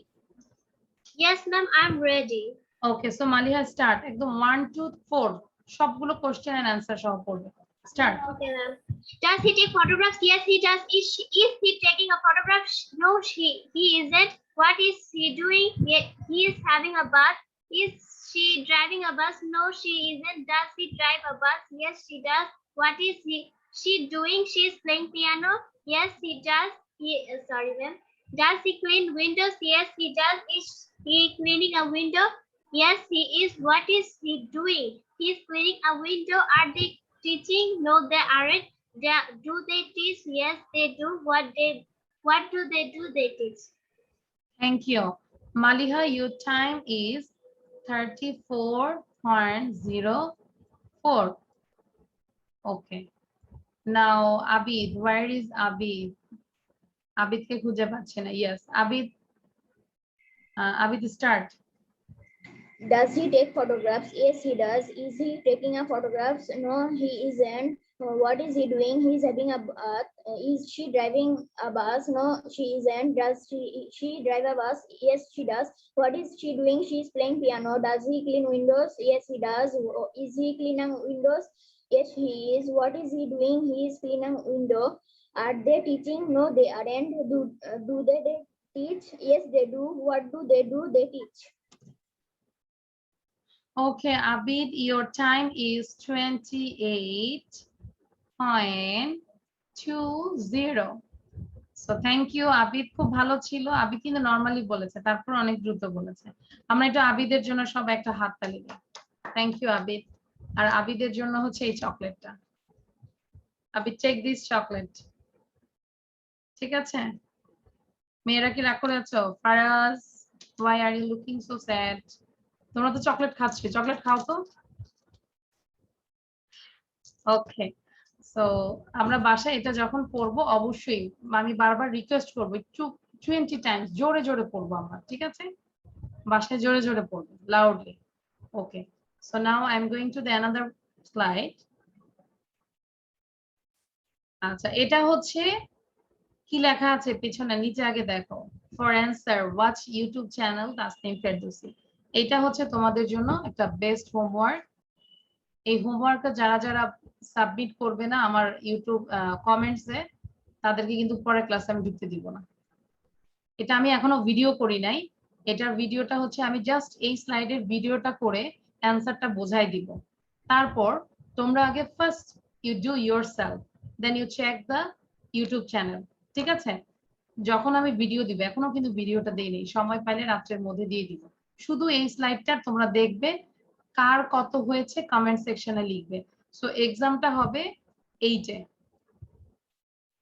Yes, ma'am, I'm ready. Okay so Maliha start একদম 1 2 4 সবগুলো কোশ্চেন এন্ড আনসার সহ পড়বে start Okay, ma'am. Does he take photographs? Yes, he does. Is he taking a photograph? No, he isn't. What is he doing? He is having a bath. Is she driving a bus? No, she isn't. Does he drive a bus? Yes, she does. What is she doing? She is playing piano. Yes, he does. Sorry, ma'am. Does he clean windows? Yes, he does. Is he cleaning a window? Yes, he is. What is he doing? He is cleaning a window. Are they teaching? No, they aren't. Do they teach? Yes, they do. What do they do? They teach. Thank you. Maliha, your time is 34.04. Okay. Now, Abid, where is Abid? Abid ke khuje pacche na. Yes, Abid. Abid, start. Does he take photographs? Yes, he does. Is he taking a photographs? No, he isn't. What is he doing? He's having a bath. Is she driving a bus? No, she isn't. Does she drive a bus? Yes, she does. What is she doing? She's playing piano. Does he clean windows? Yes, he does. Is he cleaning windows? Yes, he is. What is he doing? He is cleaning window. Are they teaching? No, they aren't. Do they teach? Yes, they do. What do? They teach. Okay, Abid, your time is 28.20. So thank you, Abid. খুব ভালো ছিল। আবিদ কিন্তু normally বলেছে, তারপর অনেক দ্রুত বলেছে। আমরা একটু আবিদের জন্য সব একটা হাততালি দিই। Thank you Abid. আর আবিদের জন্য হচ্ছে এই চকলেটটা। Abid, take this chocolate. ঠিক আছে? মেয়েরা কি রাগ করে আছো? Faraz, why are you looking so sad? তোমরা তো চকলেট খাচ্ছ, চকলেট খাও তো। ওকে, সো আমরা বাসায় এটা যখন পড়বো অবশ্যই আমি বারবার রিকোয়েস্ট করবো একটু 20 টাইমস জোরে জোরে পড়বো আমরা, ঠিক আছে? বাসায় জোরে জোরে পড়বো loudly. Okay, so now I am going to the another slide. আচ্ছা, এটা হচ্ছে কি লেখা আছে পিছনে, নিচে আগে দেখো। For answer watch YouTube channel Tasnim Ferdousi. এটা হচ্ছে তোমাদের জন্য একটা বেস্ট হোমওয়ার্ক। এই হোমওয়ার্কটা যারা যারা সাবমিট করবে না আমার ইউটিউব কমেন্টসে, তাদেরকে কিন্তু পরের ক্লাসে আমি ঢুকতে দিব না। এটা আমি এখনো ভিডিও করি নাই, এটার ভিডিওটা হচ্ছে আমি জাস্ট এই স্লাইডের ভিডিওটা করে অ্যান্সারটা বোঝাই দিব। তারপর তোমরা আগে first you do yourself, then you check the YouTube channel. ঠিক আছে? যখন আমি ভিডিও দিব, এখনো কিন্তু ভিডিওটা দেইনি, সময় পাইলে রাত্রের মধ্যে দিয়ে দিব। শুধু এই স্লাইডটা তোমরা দেখবে, কার কত হয়েছে কমেন্ট সেকশনে লিখবে। সো এক্সামটা হবে এই যে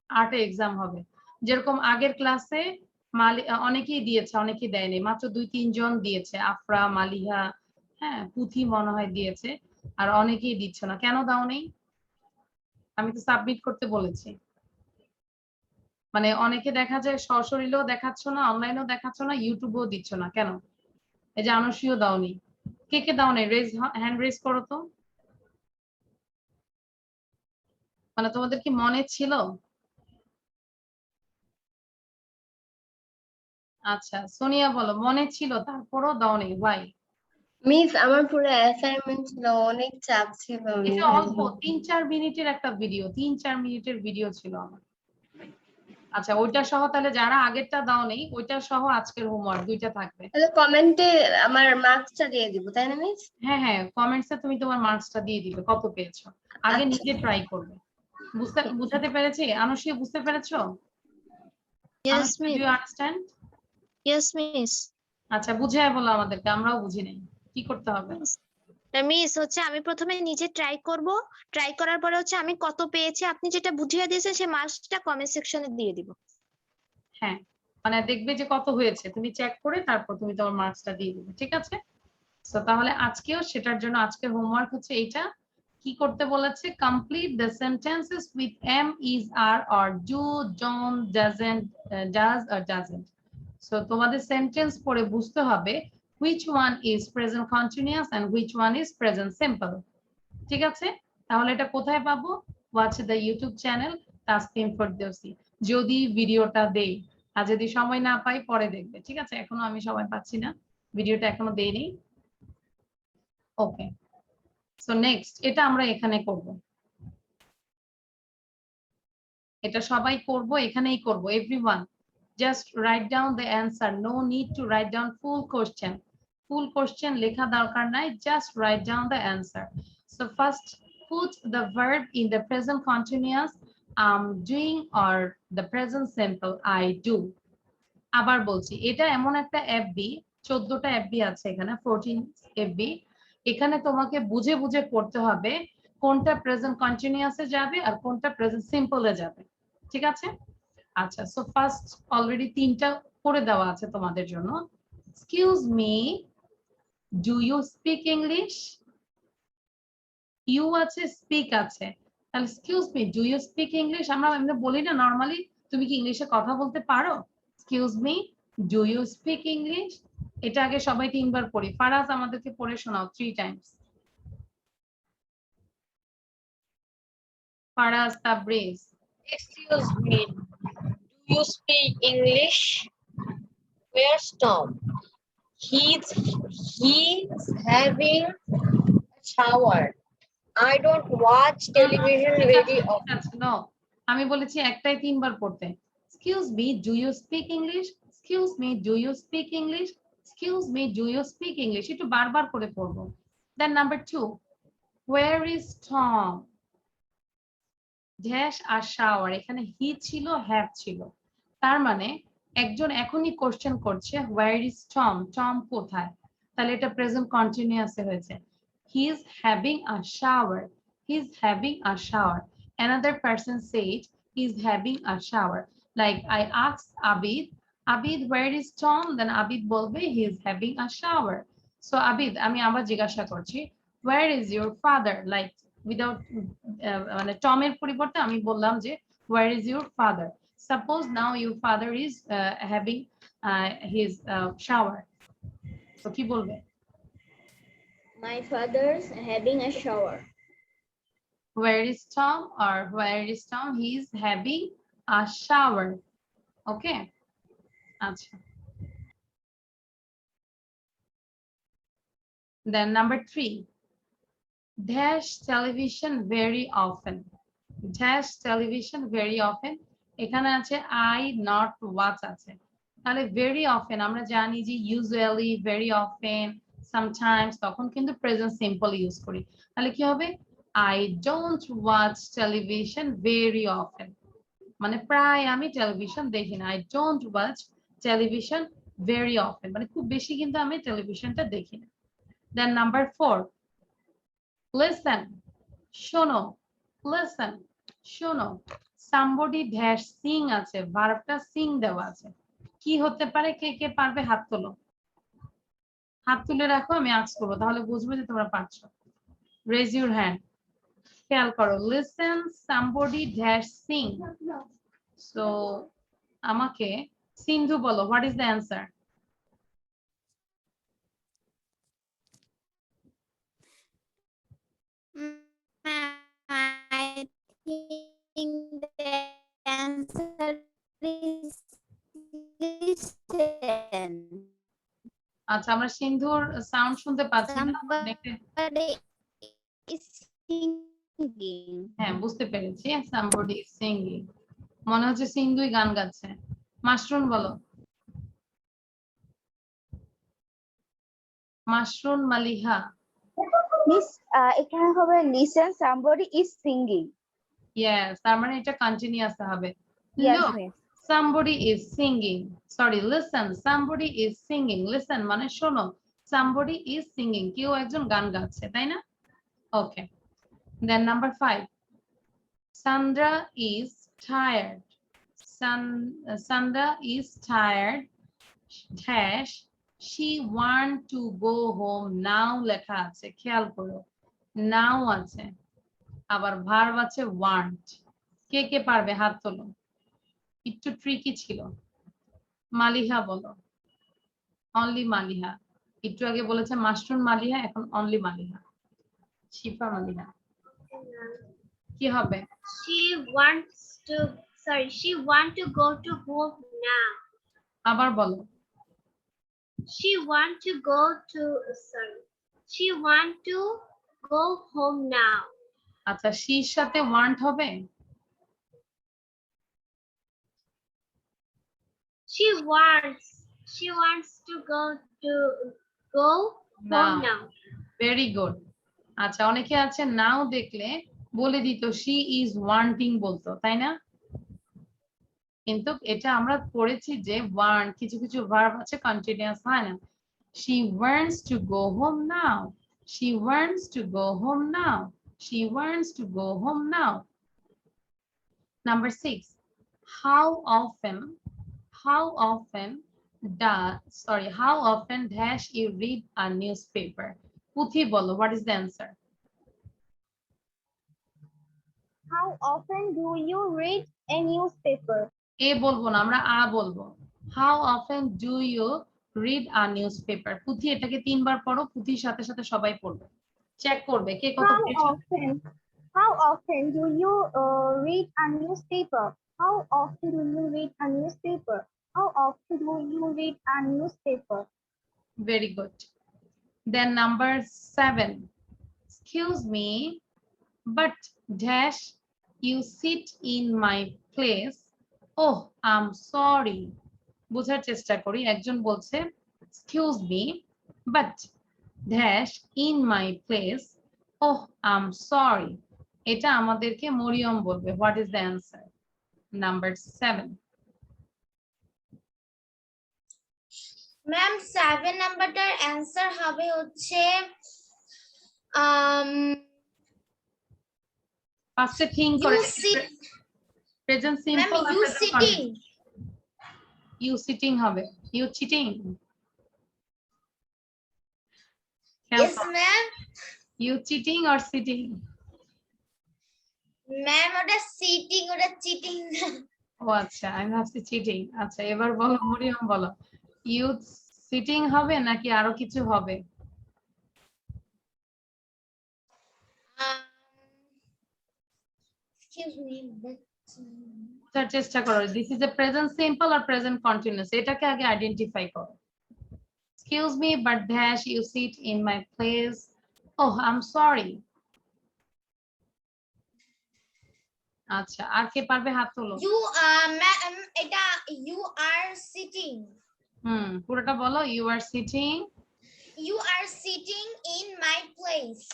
8 এক্সাম হবে। যেরকম আগের ক্লাসে অনেকেই দিয়েছে, অনেকেই দেয়নি, মাত্র 2-3 জন দিয়েছে, আফরা, মালিহা, হ্যাঁ পুথি মনে হয় দিয়েছে, আর অনেকেই দিচ্ছ না। কেন দাও নেই? আমি তো সাবমিট করতে বলেছি। মানে অনেকে দেখা যায় সশরীরেও দেখাচ্ছ না, অনলাইনেও দেখাচ্ছ না, ইউটিউবেও দিচ্ছ না, কেন? এই যে আনসিও দাওনি, কে কে দাও নেই? রেজ হ্যান্ড রেজ করো তো। মানে তোমাদের কি মনে ছিল? আচ্ছা সোনিয়া বলো, মনে ছিল তারপরও দাও নেই, ওয়াই? মিস আমার পুরো অ্যাসাইনমেন্ট ছিল, অনেক চাপ ছিল। এটা অল্প 3-4 মিনিটের একটা ভিডিও, 3-4 মিনিটের ভিডিও ছিল আমার। আচ্ছা ওইটা সহ তাহলে যারা আগেরটা দাও নেই, ওইটা সহ আজকের হোমওয়ার্ক দুইটা থাকবে। তাহলে কমেন্টে আমার মার্কসটা দিয়ে দিব, তাই না মিস? হ্যাঁ হ্যাঁ, কমেন্টসে তুমি তোমার মার্কসটা দিয়ে দিবে, কত পেয়েছো। আগে আচ্ছা। নিজে ট্রাই করবে। বুঝাতে পেরেছি? আনুষিয়া বুঝতে পেরেছো? Yes, Anushia, miss. Do you understand? Yes, miss. আচ্ছা বুঝায় বলো আমাদেরকে, আমরাও বুঝি নাই, কি করতে হবে? মিস হচ্ছে আমি প্রথমে নিজে ট্রাই করব, ট্রাই করার পরে হচ্ছে আমি কত পেয়েছি আপনি যেটা বুঝিয়ে দিয়েছেন সেই মার্কসটা কমেন্ট সেকশনে দিয়ে দিব। হ্যাঁ, মানে দেখবে যে কত হয়েছে, তুমি চেক করে তারপর তুমি তোমার মার্কসটা দিয়ে দিবে, ঠিক আছে? তো তাহলে আজকেও সেটার জন্য আজকের হোমওয়ার্ক হচ্ছে এইটা। কি করতে বলেছে? Complete the sentences with am, is, are or do, don't, doesn't, does or doesn't. So তোমাদের সেন্টেন্স পড়ে বুঝতে হবে which one is present continuous and which one is present simple। ঠিক আছে? তাহলে এটা কোথায় পাবো? Watch the YouTube channel Tasnim Ferdousi, যদি ভিডিওটা দেই। আর যদি সময় না পাই পরে দেখবে, ঠিক আছে? এখনো আমি সময় পাচ্ছি না, ভিডিওটা এখনো দেইনি। ওকে, সো নেক্সট এটা আমরা এখানে করব, এটা সবাই করব, এখানেই করব। Everyone just write down the answer, no need to write down full question. Full question লেখা দরকার নাই, just write down the answer. So first put the verb in the present continuous, doing, or the present simple, I do। আবার বলছি, এটা এমন একটা FB, 14টা FB আছে এখানে, 14 এফবি। এখানে তোমাকে বুঝে বুঝে পড়তে হবে কোনটা প্রেজেন্ট কন্টিনিউয়াসে যাবে আর কোনটা প্রেজেন্ট সিম্পলে যাবে, ঠিক আছে? আচ্ছা, সো ফার্স্ট অলরেডি 3টা করে দেওয়া আছে তোমাদের জন্য। Excuse me, do you speak English? You আছে, স্পিক আছে, তাহলে excuse me, do you speak English? আমরা এমনি বলি না নরমালি, তুমি কি ইংলিশে কথা বলতে পারো? Excuse me, do you speak English? এটা আগে সবাই 3 বার পড়ি। ফারাজ আমাদেরকে পড়ে শোনাও 3 times. Faraz, Tabriz. Excuse me, do you speak English? Where's Tom? He's having a shower. I don't watch television very often. No, আমি বলেছি একটাই 3 বার পড়তে। Excuse me, do you speak English? Excuse me, do you speak English? Excuse me, do you speak English? একটু বারবার করে পড়বো। Then number 2, where is Tom? Dash আর শাওয়ার, এখানে হি ছিল, হ্যাভ ছিল, তার মানে একজন এখনই কোশ্চেন করছে where is Tom? টম কোথায়? তাহলে এটা প্রেজেন্ট কন্টিনিউয়াসে হয়েছে। He is having a shower, he is having a shower. another person said he is having a shower, like I asked Abid, Abid where is Tom? then Abid বলবে he is having a shower। so Abid, আমি আবার জিজ্ঞাসা করছি where is your father, like without মানে টমের পরিবর্তে আমি বললাম যে where is your father? suppose now your father is having his shower, so কি বলবে? My father's having a shower. Where is Tom? Or where is Tom? He is having a shower. Okay. আচ্ছা। Then number 3. Dash television very often. Dash television very often. এখানে আছে I not watch আছে। তাহলে very often আমরা জানি যে usually, very often, sometimes তখন কিন্তু present simple ইউজ করি। তাহলে কি হবে? I don't watch television very often. মানে প্রায় আমি টেলিভিশন দেখি না। I don't watch television very often. মানে খুব বেশি কিন্তু আমি টেলিভিশনটা দেখি না। Then number 4. Listen. শোনো। Listen. শোনো। Somebody dash sing আছে, ভার্বটা sing দেওয়া আছে। কি হতে পারে? কে কে পারবে হাত তোলো। হাত তুলে রাখো, আমি আস্ক করব, তাহলে বুঝবে যে তোমরা পারছো। Raise your hand. খেয়াল করো। Listen, somebody dash sing. So আমাকে সিন্ধু বলো, what is the answer? I think the answer is listen. আচ্ছা, আমরা সিন্ধুর সাউন্ড শুনতে পাচ্ছি না। Somebody is singing. হ্যাঁ, বুঝতে পেরেছি। Somebody is singing. মনে হচ্ছে সিন্ধুই গান গাচ্ছে। মাশরুন বলো। মাশরুন মালিহা। Miss, এখানে হবে listen, somebody is singing. Yes, তার মানে এটা কন্টিনিউয়াস হবে। Yes, Look, miss. somebody is singing. Sorry, listen, somebody is singing. Listen মানে শোনো, somebody is singing. কেউ একজন গান গাচ্ছে, তাই না? Okay. Then number 5. Sandra is tired. Sandra is tired. Dash. She want to go home now লেখা আছে, খেয়াল করো। Now আছে, আবার ভার্ব আছে want. কে কে পারবে হাত তোলো। একটু ট্রিকি ছিল। মালিহা বলো। অনলি মালিহা। একটু আগে বলেছে মাশরুন মালিহা, এখন অনলি মালিহা। শিফা মালিহা। কি হবে? She want to go to home now. আবার বলো। She want to go home now. আচ্ছা, শির সাথে want হবে? She wants to go home now. Very good. আচ্ছা, অনেকে আছে নাও দেখলে বলে দিত she is wanting বলতো, তাই না? কিন্তু এটা আমরা পড়েছি যে want, কিছু কিছু ভার্ব আছে কন্টিনিউয়াস হয় না। She wants to go home now. She wants to go home now. She wants to go home now. Number 6. How often dash you read a newspaper? Puthi bolo, what is the answer? How often do you read a newspaper? A বলবো না, আমরা আ বলবো। How often do you read a newspaper? পুথি এটাকে 3 বার পড়ো, পুথির সাথে সাথে সবাই পড়বে, চেক করবে কে কত পড়েছে। How often do you read a newspaper? How often do you read a newspaper? How often do you read a newspaper? Very good. Then number 7. Excuse me, but dash you sit in my place. Oh, I'm sorry. বোঝার চেষ্টা করি। একজন বলছে excuse me, but dash in my place. Oh, I'm sorry. এটা আমাদেরকে মরিয়ম বলবে। What is the answer? Number 7. Ma'am 7 নাম্বারটার answer হবে হচ্ছে ফার্স্টে থিংক করে present simple ma'am you sitting you sitting হবে, you cheating. Yes ma'am. You cheating or sitting? Ma'am ওটা সিটিং, ওটা চিটিং না। ও আচ্ছা, আমি ভাবছি চিটিং। আচ্ছা, এবার বলো মরিয়ম বলো, you sitting হবে নাকি আরো কিছু হবে? excuse me, but বুঝার চেষ্টা করো, this is a present simple আর প্রেজেন্ট কন্টিনিউয়াস, এটাকে আগে আইডেন্টিফাই করো। Excuse me but dash you sit in my place, oh I am sorry. আচ্ছা, আর কে পারবে হাত তোলো। You ma'am, এটা you are sitting. পুরোটা বলো, you are sitting. You are sitting in my place.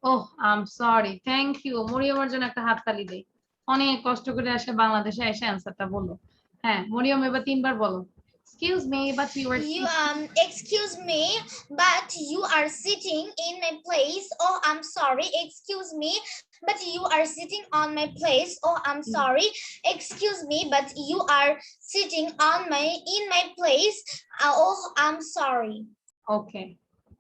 Oh I am sorry, thank you. মরিয়মের জন্য একটা হাততালি দেই, অনেক কষ্ট করে আসে বাংলাদেশে এসে অ্যান্সারটা বললো। হ্যাঁ মরিয়ম, এবার 3 বার বলো। Excuse me but you are You excuse me, but you are sitting in my place. Oh, I'm sorry. Excuse me, but you are sitting on my place. Oh, I'm sorry. Excuse me, but you are sitting on my in my place. Oh, I'm sorry. ওকে,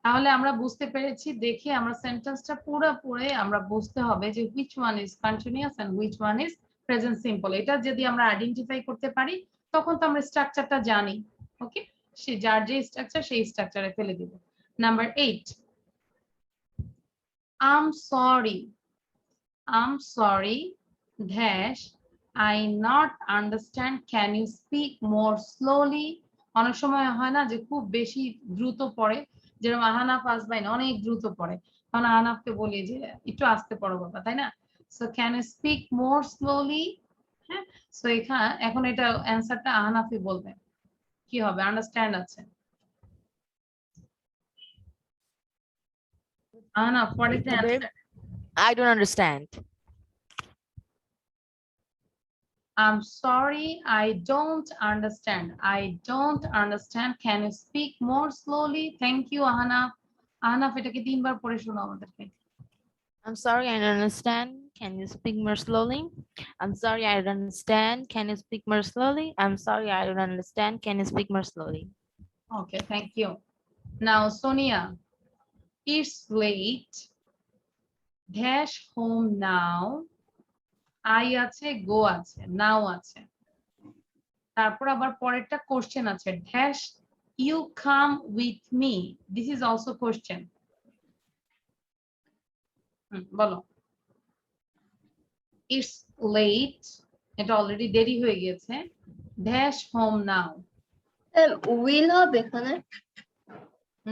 তাহলে আমরা বুঝতে পেরেছি। দেখি আমরা সেন্টেন্সটা পুরো পড়ে আমরা বুঝতে হবে যে which one is continuous and which one is present simple। এটা যদি আমরা আইডেন্টিফাই করতে পারি তখন তো আমরা স্ট্রাকচারটা জানি। ওকে, সে যার যে স্ট্রাকচার সেই স্ট্রাকচারে ফেলে দিব। Number 8, I'm sorry dash I not understand, can you speak more slowly? অনেক সময় হয় না যে খুব বেশি দ্রুত পড়ে, যেরকম আহনাফ আসবাইন অনেক দ্রুত পড়ে, তখন আহনাফকে বলি যে একটু আস্তে পড়ো বাবা, তাই না? So can you speak more slowly. হ্যাঁ, সো এখন এটা অ্যান্সারটা আহনাফই বলবে, কি হবে? আন্ডারস্ট্যান্ড আছে Ahnaf, what is the answer? I don't understand. I'm sorry, I don't understand. I don't understand. Can you speak more slowly? Thank you, Ahnaf. Ahnaf, এটাকে 3 বার পড়ে শোনাও আমাদেরকে। I'm sorry, I don't understand. Can you speak more slowly? I'm sorry, I don't understand. Can you speak more slowly? I'm sorry, I don't understand. Can you speak more slowly? Okay, thank you. Now, Sonia, it's late. Dash home now. I আছে, go আছে, now আছে। তারপর আবার পরেরটা question আছে, dash you come with me. This is also question. বলো। It's late, এটা already দেরি হয়ে গেছে। dash home now. will হবে এখানে?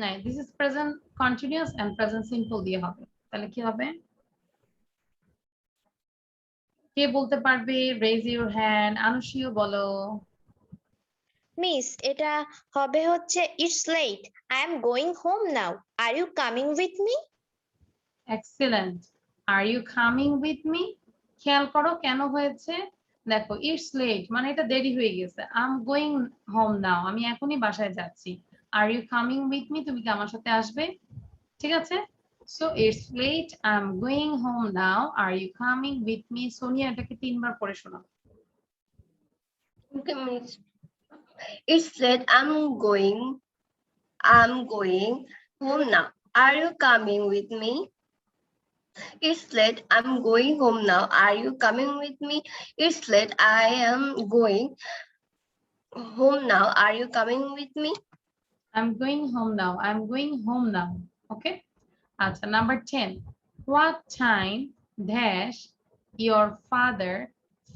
না, this is present continuous and present simple দিয়ে হবে। তাহলে কি হবে? কে বলতে পারবে? raise your hand. আনুষিও বলো। মিস, এটা হবে হচ্ছে it's late, I am going home now, are you coming with me? Excellent. Are you coming with me? খেয়াল করো কেন হয়েছে। দেখো, ইটস লেট মানে এটা দেরি হয়ে গেছে। I am going home now, আমি এখনই বাসায় যাচ্ছি। Are you coming with me, তুমি কি আমার সাথে আসবে? ঠিক আছে, so it's late, I am going home now, are you coming with me. Sonia, এটাকে 3 বার পড়ে শোনাও। Okay, miss. It's late. I'm going home now. Are you coming with me? It's late. I'm going home now. Are you coming with me? It's late. I am going home now. Are you coming with me? I'm going home now. I'm going home now. Okay. আচ্ছা, number 10. What time dash your father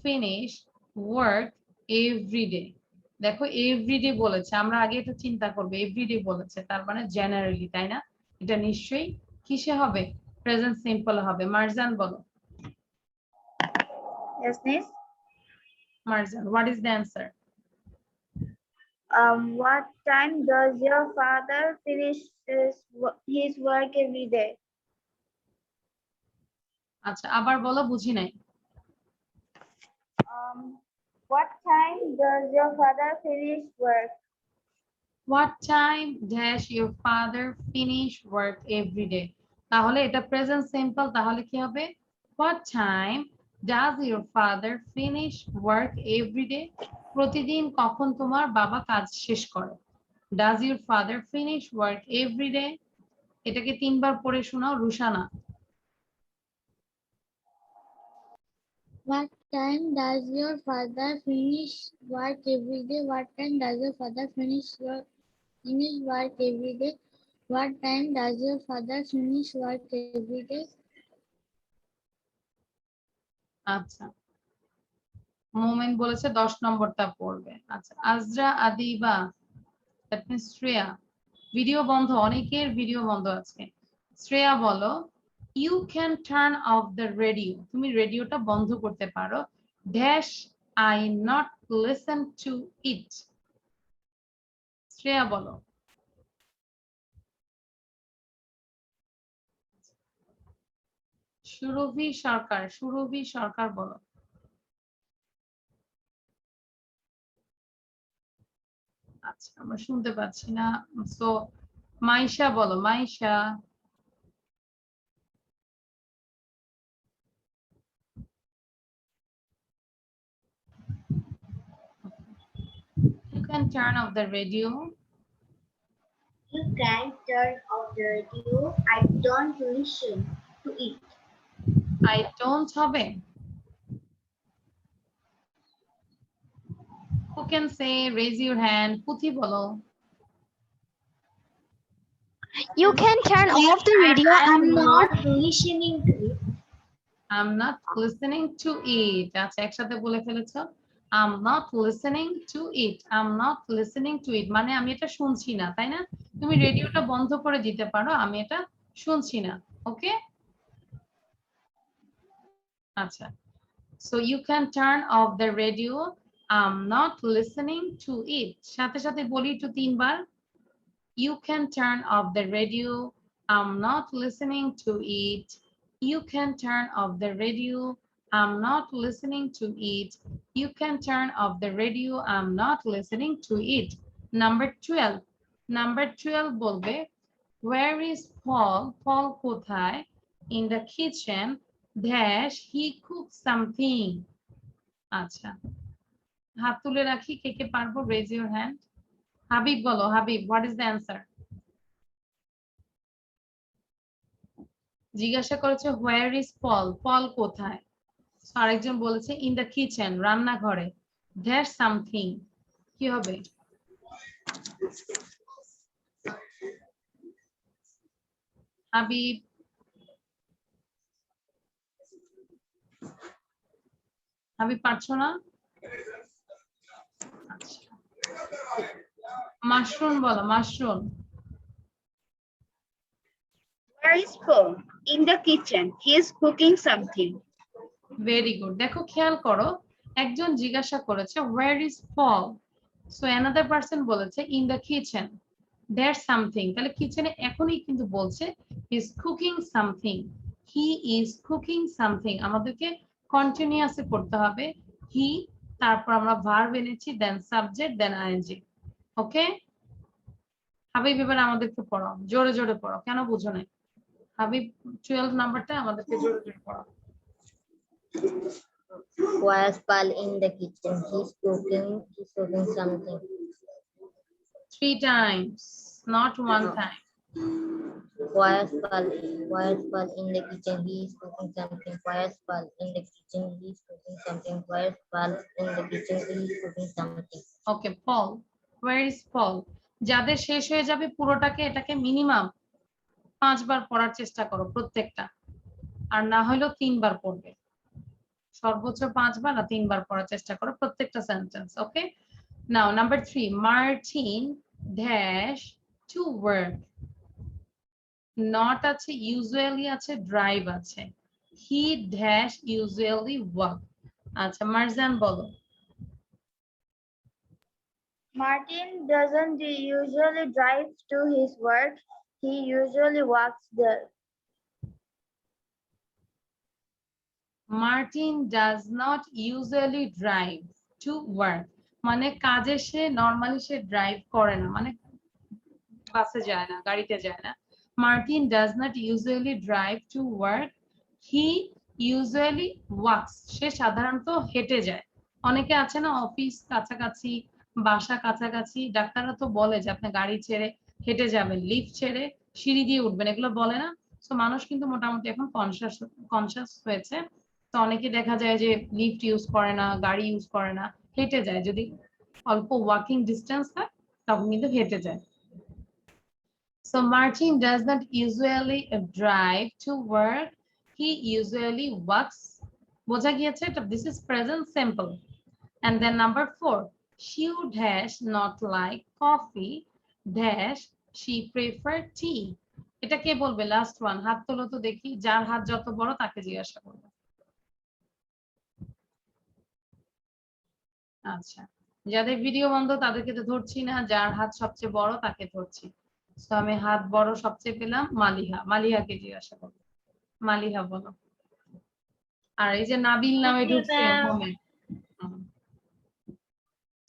finish work every day? দেখো everyday বলেছে, আমরা আগে এটা চিন্তা করবো, everyday বলেছে তার মানে জেনারেলি, তাই না? এটা নিশ্চয়ই কিসে হবে? প্রেজেন্ট সিম্পল হবে। মারজান বলো। Yes, miss. Marjan, what is the answer? What time does your father finish his work every day? আচ্ছা, আবার বলো, বুঝি নাই। What time does your father finish work? What time dash your father finish work every day? তাহলে এটা present simple, তাহলে কি হবে? What time does your father finish work every day? প্রতিদিন কখন তোমার বাবা কাজ শেষ করে? Does your father finish work every day? এটাকে 3 বার পড়ে শোনাও রুশানা। What time does your father finish work every day? What time does your father finish work every day? What time does your father finish work every day? আচ্ছা, মোমেন বলেছে 10 নম্বরটা পড়বে। আচ্ছা, Azra Adiba, that means Shreya. Video বন্ধ, অনেকের ভিডিও বন্ধ আছে। শ্রেয়া বলো, you can turn off the radio. তুমি রেডিওটা বন্ধ করতে পারো। Dash I not listen to it. Shreya বলো। সুরভি সরকার, সুরভি সরকার বলো। আচ্ছা, আমরা শুনতে পাচ্ছি না। সো মাইশা বলো, Maisha. You can turn off the radio. You can turn off the radio. I don't listen to it. I don't হবে। Who can say, raise your hand? পুথি বলো। You can turn off the radio. I'm not. listening to it. I'm not listening to it. আচ্ছা, একসাথে বলে ফেলেছো। I'm not listening to it. I'm not listening to it মানে আমি এটা শুনছি না, তাই না? তুমি রেডিওটা বন্ধ করে দিতে পারো, আমি এটা শুনছি না। ওকে? আচ্ছা, so you can turn off the radio. I'm not listening to it. সাথে সাথে বলি একটু 3 বার। You can turn off the radio. I'm not listening to it. You can turn off the radio. I'm not listening to it. You can turn off the radio. I'm not listening to it. Number 12. Number 12 বলবে, where is Paul? Paul কোথায়? In the kitchen. Dash he cooked something. আচ্ছা, হাত তুলে রাখি, কে কে পারবো? Raise your hand. Habib বলো, Habib, what is the answer? জিজ্ঞাসা করেছে where is Paul? Paul কোথায়? আরেকজন বলেছে in the kitchen, রান্নাঘরে। There's something, কি হবে? হাবিব, হাবিব পারছো না? আচ্ছা, মাশরুম বলো, mushroom. Where is Paul? In the kitchen. He is cooking something. Very good. দেখো, খেয়াল করো, একজন জিজ্ঞাসা করেছে where is Paul, so another person বলেছে in the kitchen, there's something, তাহলে কিচেনে এখনই কিন্তু বলছে he is cooking something, he is cooking something। আমাদেরকে কন্টিনিউয়াসলি পড়তে হবে। he, তারপর আমরা ভার্ব এনেছি, দেন সাবজেক্ট, দেন আইএনজি। ওকে হাবিব, এবার আমাদেরকে পড়াও, জোরে জোরে পড়াও, কেন বুঝো না? হাবিব 12 নাম্বারটা আমাদেরকে জোরে জোরে পড়াও। Where's Paul in the kitchen? He's cooking something. 3 times, not 1 time. Where's Paul in the kitchen? He's cooking something. Where's Paul in the kitchen? He's cooking something. Where's Paul in the kitchen? He's cooking something. Okay, Paul. Where is Paul? যাদের শেষ হয়ে যাবে পুরোটাকে, এটাকে minimum 5 বার পড়ার চেষ্টা করো প্রত্যেকটা, আর না হলেও 3 বার পড়বে। সর্বোচ্চ 5 বার আর 3 বার পড়ার চেষ্টা করো প্রত্যেকটা sentence. Okay, now number 3, Martin dash to work. Not আছে, ইউজুয়ালি আছে, ড্রাইভ আছে। He dash usually work. আচ্ছা, মারজান বলো। Martin doesn't usually drive to his work. He usually walks there. Martin does not usually drive to work. মানে কাজে সে normally সে drive করে না, মানে বাসে যায় না, গাড়িতে যায় না। Martin does not usually drive to work. He usually walks. সে সাধারণত হেঁটে যায়। অনেকে আছে না, অফিস কাছাকাছি, বাসা কাছাকাছি, ডাক্তাররা তো বলে যে আপনি গাড়ি ছেড়ে হেঁটে যাবেন, লিফট ছেড়ে সিঁড়ি দিয়ে উঠবেন, এগুলো বলে না? তো মানুষ কিন্তু মোটামুটি এখন কনসিয়াস হয়েছে। তো অনেকে দেখা যায় যে লিফট ইউজ করে না, গাড়ি ইউজ করে না, হেঁটে যায়। যদি অল্প ওয়াকিং ডিস্টেন্স হয় তখন কিন্তু হেঁটে যায়। So Martin does not usually drive to work. He usually walks বোঝা গিয়েছে? এটা this is present simple. And then number 4, she dash not like coffee dash she prefer tea. এটা কে বলবে? লাস্ট ওয়ান, হাত তোলো তো দেখি, যার হাত যত বড় তাকে জিজ্ঞাসা করবো। আচ্ছা, যাদের ভিডিও বন্ধ তাদেরকে তো ধরছি না, যার হাত সবচেয়ে বড় তাকে ধরছি। তো আমি হাত বড় সবচেয়ে পেলাম মালিহা, মালিহাকে জিজ্ঞাসা করবো। মালিহা বলো। আর এই যে নাবিল নামে ঢুকছে moment.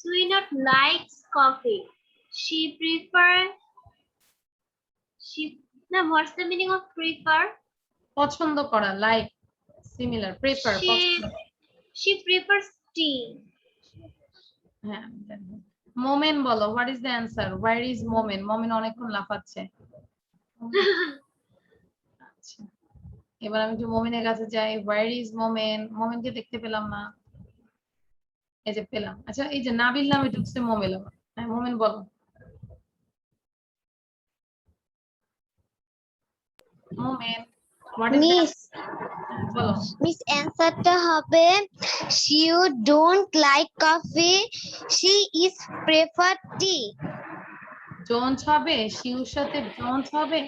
Sweetheart likes coffee. She now what's the meaning of prefer? পছন্দ করা, like, similar, prefer, She prefers tea. হ্যাঁ। মোমেন বলো, what is the answer? Where is Momen? Momen অনেকক্ষণ লাফাচ্ছে। আচ্ছা, এবার আমি একটু মোমেনের কাছে যাই। হোয়ার ইজ মোমেন? মোমেনকে দেখতে পেলাম না, এই যে পেলাম। আচ্ছা, এই যে নাবিল নামে ঢুকছে মোমেন। হ্যাঁ, মোমেন বলো। মোমেন, হোয়াট ইজ মিস বলো। মিস অ্যান্সারটা হবে she don't like coffee, she is prefer tea. Don't হবে, শিউর সাথে ডোন্ট হবে।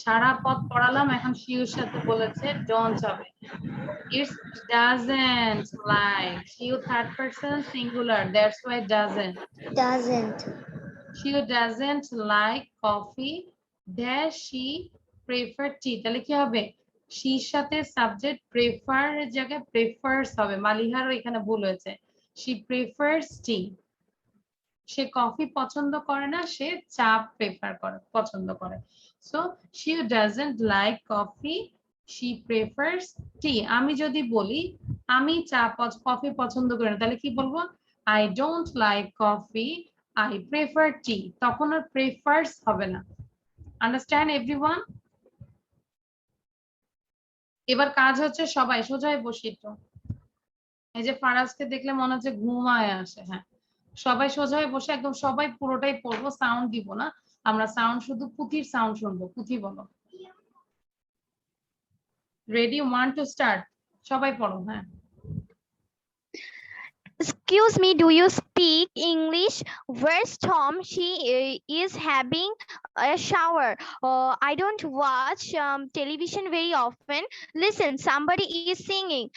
সারা পথ পড়ালাম, এখন শিউর সাথে বলেছে ডোন্ট হবে। It doesn't like, she third person singular, that's why doesn't. She doesn't like coffee dash she prefer tea. তাহলে কি হবে? শির সাথে সাবজেক্ট প্রেফার এর জায়গায় প্রেফারস হবে। মালিহারও এখানে ভুল হয়েছে। She prefers tea. Say coffee পছন্দ করে না, সে চা প্রেফার করে, পছন্দ করে। So she doesn't like coffee, she prefers tea. আমি যদি বলি আমি কফি পছন্দ করি না, তাহলে কি বলবো? I don't like coffee, I prefer tea. তখন আর prefers হবে না। Understand everyone? এবার কাজ হচ্ছে সবাই সোজায় বসি তো। এই যে ফারাজকে দেখলে মনে হচ্ছে ঘুমায় আসে। হ্যাঁ, সবাই সোজা হয়ে বসে একদম সবাই পুরোটাই পড়বো, সাউন্ড দিব না আমরা, সাউন্ড শুধু পুঁথির সাউন্ড শুনবো। পুঁথি বলো। রেডি, 1 to start, সবাই পড়ো। হ্যাঁ। Excuse me, do you speak English? Where's Tom? She is having a shower. I don't watch television very often. Listen, somebody is singing.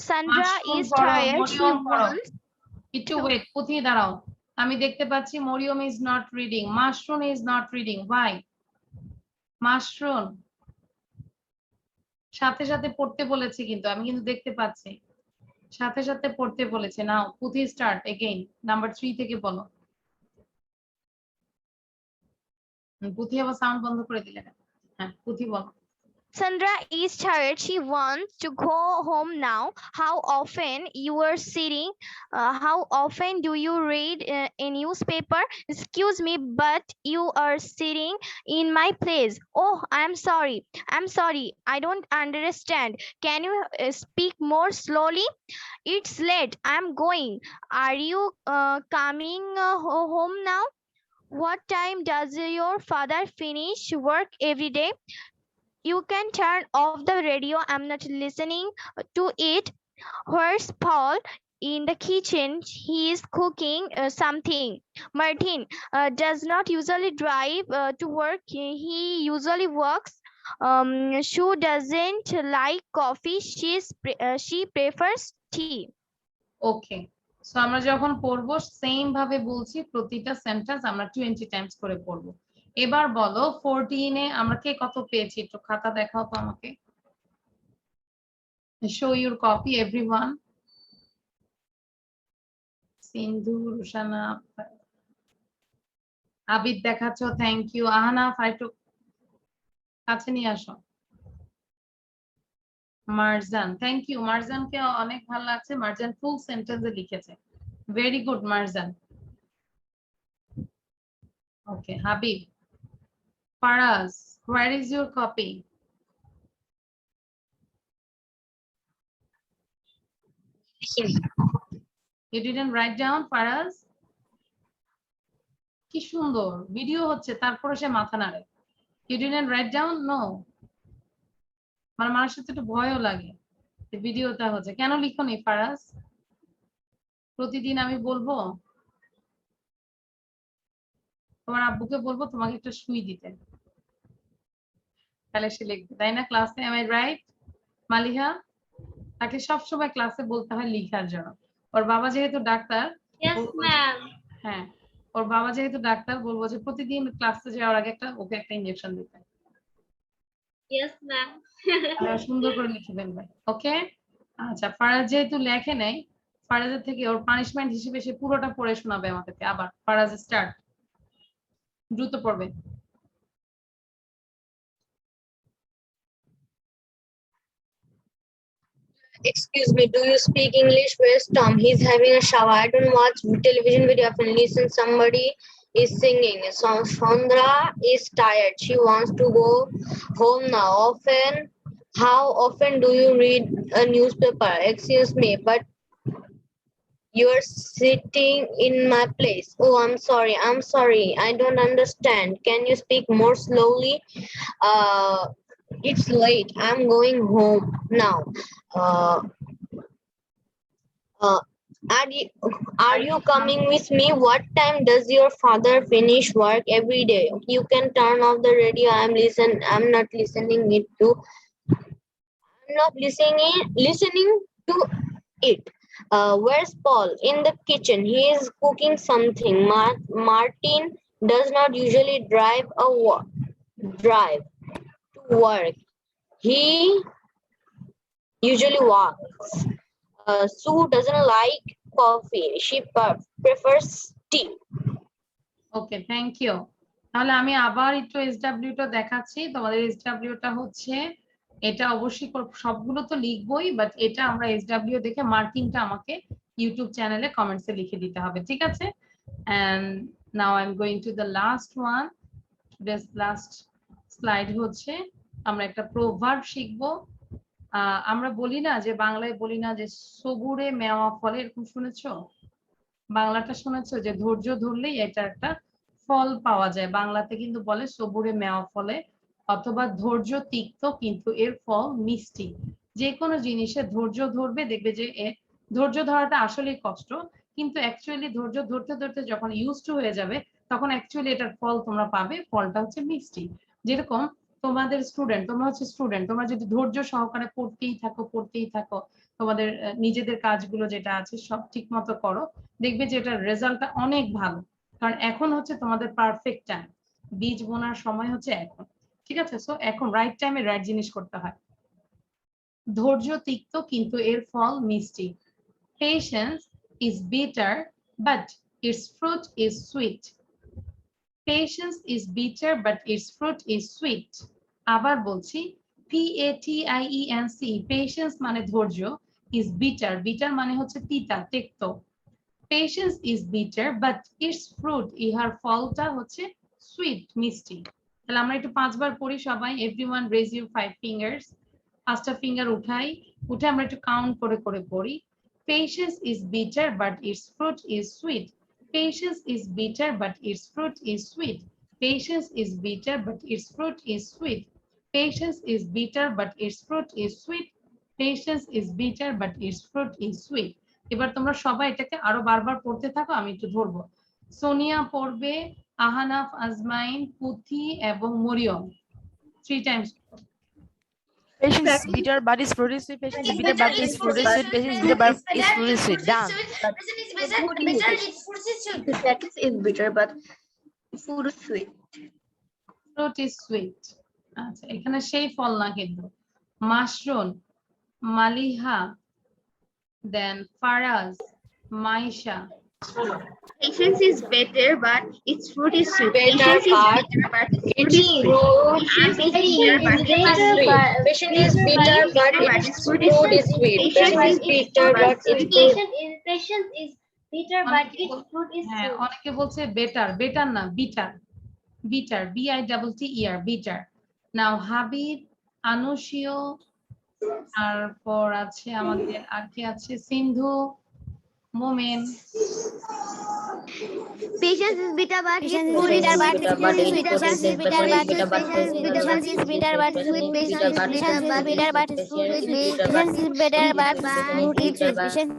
Sandra is tired. She wants. একটু wait, Puthi দাঁড়াও। আমি দেখতে পাচ্ছি Mariam is not reading, Mashrun is not reading. Why? Mashrun সাথে সাথে পড়তে বলেছি, কিন্তু আমি কিন্তু দেখতে পাচ্ছি সাথে সাথে পড়তে বলেছে। নাও পুঁথি স্টার্ট এগেইন, নাম্বার 3 থেকে বলো। পুঁথি আবার সাউন্ড বন্ধ করে দিলে। হ্যাঁ, পুঁথি বলো। Sandra is tired. She wants to go home now. How often you are sitting? How often do you read a newspaper? Excuse me, but you are sitting in my place. Oh, I'm sorry. I'm sorry. I don't understand. Can you speak more slowly? It's late. I'm going. Are you coming home now? What time does your father finish work every day? You can turn off the radio. I'm not listening to it. Where's Paul? In the kitchen. He is cooking something. Martin does not usually drive to work. He usually walks. Shu doesn't like coffee. She prefers tea. Okay, so আমরা যখন পড়বো same ভাবে বলছি, প্রতিটা sentence আমরা 20 Times করে পড়বো। এবার বলো 14 এ আমরা কে কত পেয়েছি, একটু খাতা দেখাও তো আমাকে। Show your copy everyone. Sindhu, Rushana, Abid দেখাচ্ছ, থ্যাংক ইউ। আহানা ফাইটু কাছে নিয়ে আসো। Marjan, thank you. মারজানকে অনেক ভালো লাগছে, মারজান ফুল সেন্টেন্সে লিখেছে। Very good Marjan. Okay, Habib. Faraz, where is your copy? You didn't write down, Faraz? কি সুন্দর ভিডিও হচ্ছে, তারপরে সে মাথা নাড়ে। You didn't write down? No. মানে মানুষের তো একটু ভয়ও লাগে যে ভিডিওটা হচ্ছে। কেন লিখো নি ফারাজ? প্রতিদিন আমি বলবো, তোমার আব্বুকে বলবো তোমাকে একটা সুই দিতে, তাহলে সে লিখবে, তাই না? ক্লাসে এম আই রাইট মালিহা? তাকে সবসময় ক্লাসে বলতে হয় লিখার জন্য। ওর বাবা যেহেতু ডাক্তার, Yes, ma'am. হ্যাঁ ওর বাবা যেহেতু ডাক্তার, বলবো যে প্রতিদিন ক্লাসে যাওয়ার আগে ওকে একটা ইনজেকশন দিতে। Yes, ma'am. সুন্দর করে লিখে ফেলবে, ওকে? আচ্ছা, ফারাজ যেহেতু লেখে নাই, ফারাজের থেকে ওর পানিশমেন্ট হিসেবে সে পুরোটা পড়ে শোনাবে আমাদেরকে। আবার ফারাজ স্টার্ট, দ্রুত পড়বে। Excuse me, do you speak English? Where's Tom? He's having a shower. I don't watch television very often. Listen, somebody is singing. So Chandra is tired. She wants to go home now. How often do you read a newspaper? Excuse me, but you're sitting in my place. Oh, I'm sorry. I don't understand. Can you speak more slowly? It's late. I'm going home now. Uh, are you coming with me? What time does your father finish work every day? You can turn off the radio. I'm not listening to it. Where's Paul? In the kitchen. He is cooking something. Martin does not usually drive to work. He usually walks. Sue doesn't like coffee. She prefers tea. Okay, thank you. তাহলে আমি আবার একটু SW টা দেখাচ্ছি তোমাদের। SW টা হচ্ছে এটা, অবশ্যই সবগুলো তো লিখবই, বাট এটা আমরা এসডব্লিউ দেখে মার্কিংটা আমাকে ইউটিউব চ্যানেলে কমেন্টসে লিখে দিতে হবে, ঠিক আছে? And now I am going to the last one. This last slide হচ্ছে আমরা একটা প্রোভার্ব শিখবো। আমরা বলি না যে, বাংলায় বলি না যে সবুরে মেওয়া ফলে, এরকম শুনেছো? বাংলাটা শুনেছো যে ধৈর্য ধরলেই এটা একটা ফল পাওয়া যায়। বাংলাতে কিন্তু বলে সবুরে মেওয়া ফলে, অথবা ধৈর্য তিক্ত কিন্তু এর ফল মিষ্টি। যে কোনো জিনিসে ধৈর্য ধরবে, দেখবে যে ধৈর্য ধরাটা আসলেই কষ্ট, কিন্তু অ্যাকচুয়ালি ধৈর্য ধরতে ধরতে যখন ইউজ টু হয়ে যাবে, তখন অ্যাকচুয়ালি এটার ফল তোমরা পাবে, ফলটা হচ্ছে মিষ্টি। যেরকম তোমাদের স্টুডেন্ট, তোমরা হচ্ছে স্টুডেন্ট, তোমরা যদি ধৈর্য সহকারে পড়তেই থাকো, তোমাদের নিজেদের কাজগুলো যেটা আছে সব ঠিক মতো করো, দেখবে যে এটার রেজাল্টটা অনেক ভালো। কারণ এখন হচ্ছে তোমাদের পারফেক্ট টাইম, বীজ বোনার সময় হচ্ছে এখন, ঠিক আছে? সো এখন রাইট টাইমে রাইট জিনিস করতে হয়। ধৈর্য তিক্ত কিন্তু এর ফল মিষ্টি। Patience is bitter but its fruit is sweet. Patience is bitter but its fruit is sweet. আবার বলছি, PATIENC, patience মানে ধৈর্য, is bitter, bitter মানে হচ্ছে তিতা, তিক্ত। Patience is bitter but its fruit, ইহার ফলটা হচ্ছে sweet, মিষ্টি। তাহলে আমরা একটু 5 বার পড়ি সবাই। Everyone raise your 5 fingers. 5টা ফিঙ্গার উঠে আমরা একটু কাউন্ট করে করে পড়ি। Patience is bitter but its fruit is sweet. Patience is bitter but its fruit is sweet. Patience is bitter but its fruit is sweet. Patience is bitter but its fruit is sweet. Patience is bitter but its fruit is sweet. এবার তোমরা সবাই এটাকে আরো বারবার পড়তে থাকো, আমি একটু ধরবো। সোনিয়া পড়বে, আহানাফ, আজমাইন, পুথি এবং Mariam 3 times. Patience is bitter but its fruit is sweet. Patience is bitter but its fruit is sweet. Patience is bitter but its fruit is sweet. Done. Practice is bitter but food is sweet. Fruit is sweet. আচ্ছা, এখানে সেই ফল না কিন্তু। মাশরুন, মালিহা, দেন Faraz, Maisha. Patience is better, but its fruit is sweet. Better, Patience is bitter, but Patience is bitter but its fruit is sweet. Patience is bitter but its Patience is bitter but its fruit is হ্যাঁ, sweet. অনেকে বলছে better, better না bitter, bitter, BITTER, bitter. নাও হাবিব, আনুশিও, তারপর আছে আমাদের আর কি আছে, সিন্ধু, Momin. Patience is bitter, but Patience his is food is bitter, but sweet. his food is Patience bitter, but is his bitter, food but is bitter, but patience is bitter, but his bitter, but his sweet. food is bitter, but Patience is bitter, but his food is sweet. Patience is bitter, but his food is sweet. Patience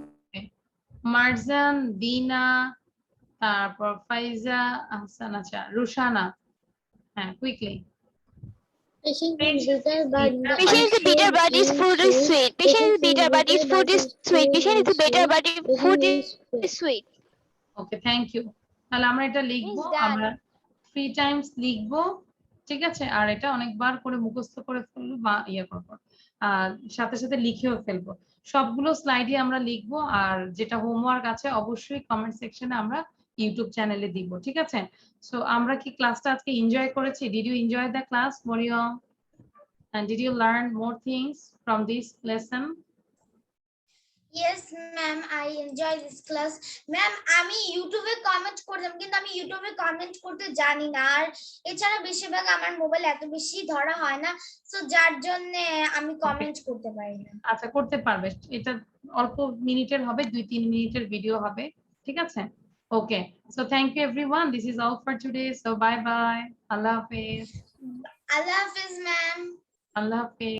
Marjan, দিনা, তারপর ফাইজা, আহসান, আচ্ছা রুশানা। হ্যাঁ, quickly. Patient is bitter, but the Patience is bitter, but his food is sweet. Patience is bitter, but his food is sweet. Patience is bitter, but his food is sweet. Okay, thank you. তাহলে আমরা এটা লিখবো, It's done. আমরা 3 Times লিখবো, ঠিক আছে? আর এটা অনেকবার করে মুখস্থ করে ফেলবো বা ইয়ে করবো, সাথে সাথে লিখেও ফেলবো। সবগুলো স্লাইডে আমরা লিখবো, আর যেটা হোমওয়ার্ক আছে অবশ্যই কমেন্ট সেকশনে আমরা ইউটিউব চ্যানেলে দিব, ঠিক আছে? সো আমরা কি ক্লাসটা আজকে এনজয় করেছি? Did you enjoy the class Mariam? And did you learn more things from this lesson? Yes, ma'am, I enjoy this class. Ma'am, আমি ইউটিউবে কমেন্ট করতাম, কিন্তু আমি ইউটিউবে কমেন্ট করতে জানি না, আর এছাড়া বেশিরভাগ আমার মোবাইল এত বেশি ধরা হয় না, সো যার জন্য আমি কমেন্ট করতে পারি না। আচ্ছা, করতে পারবে, এটা অল্প মিনিটের হবে, 2-3 মিনিটের ভিডিও হবে, ঠিক আছে? Okay, so thank you everyone, this is all for today, so bye bye, Allah হাফেজ। আল্লাহ হাফেজ ম্যাম। আল্লাহ হাফেজ।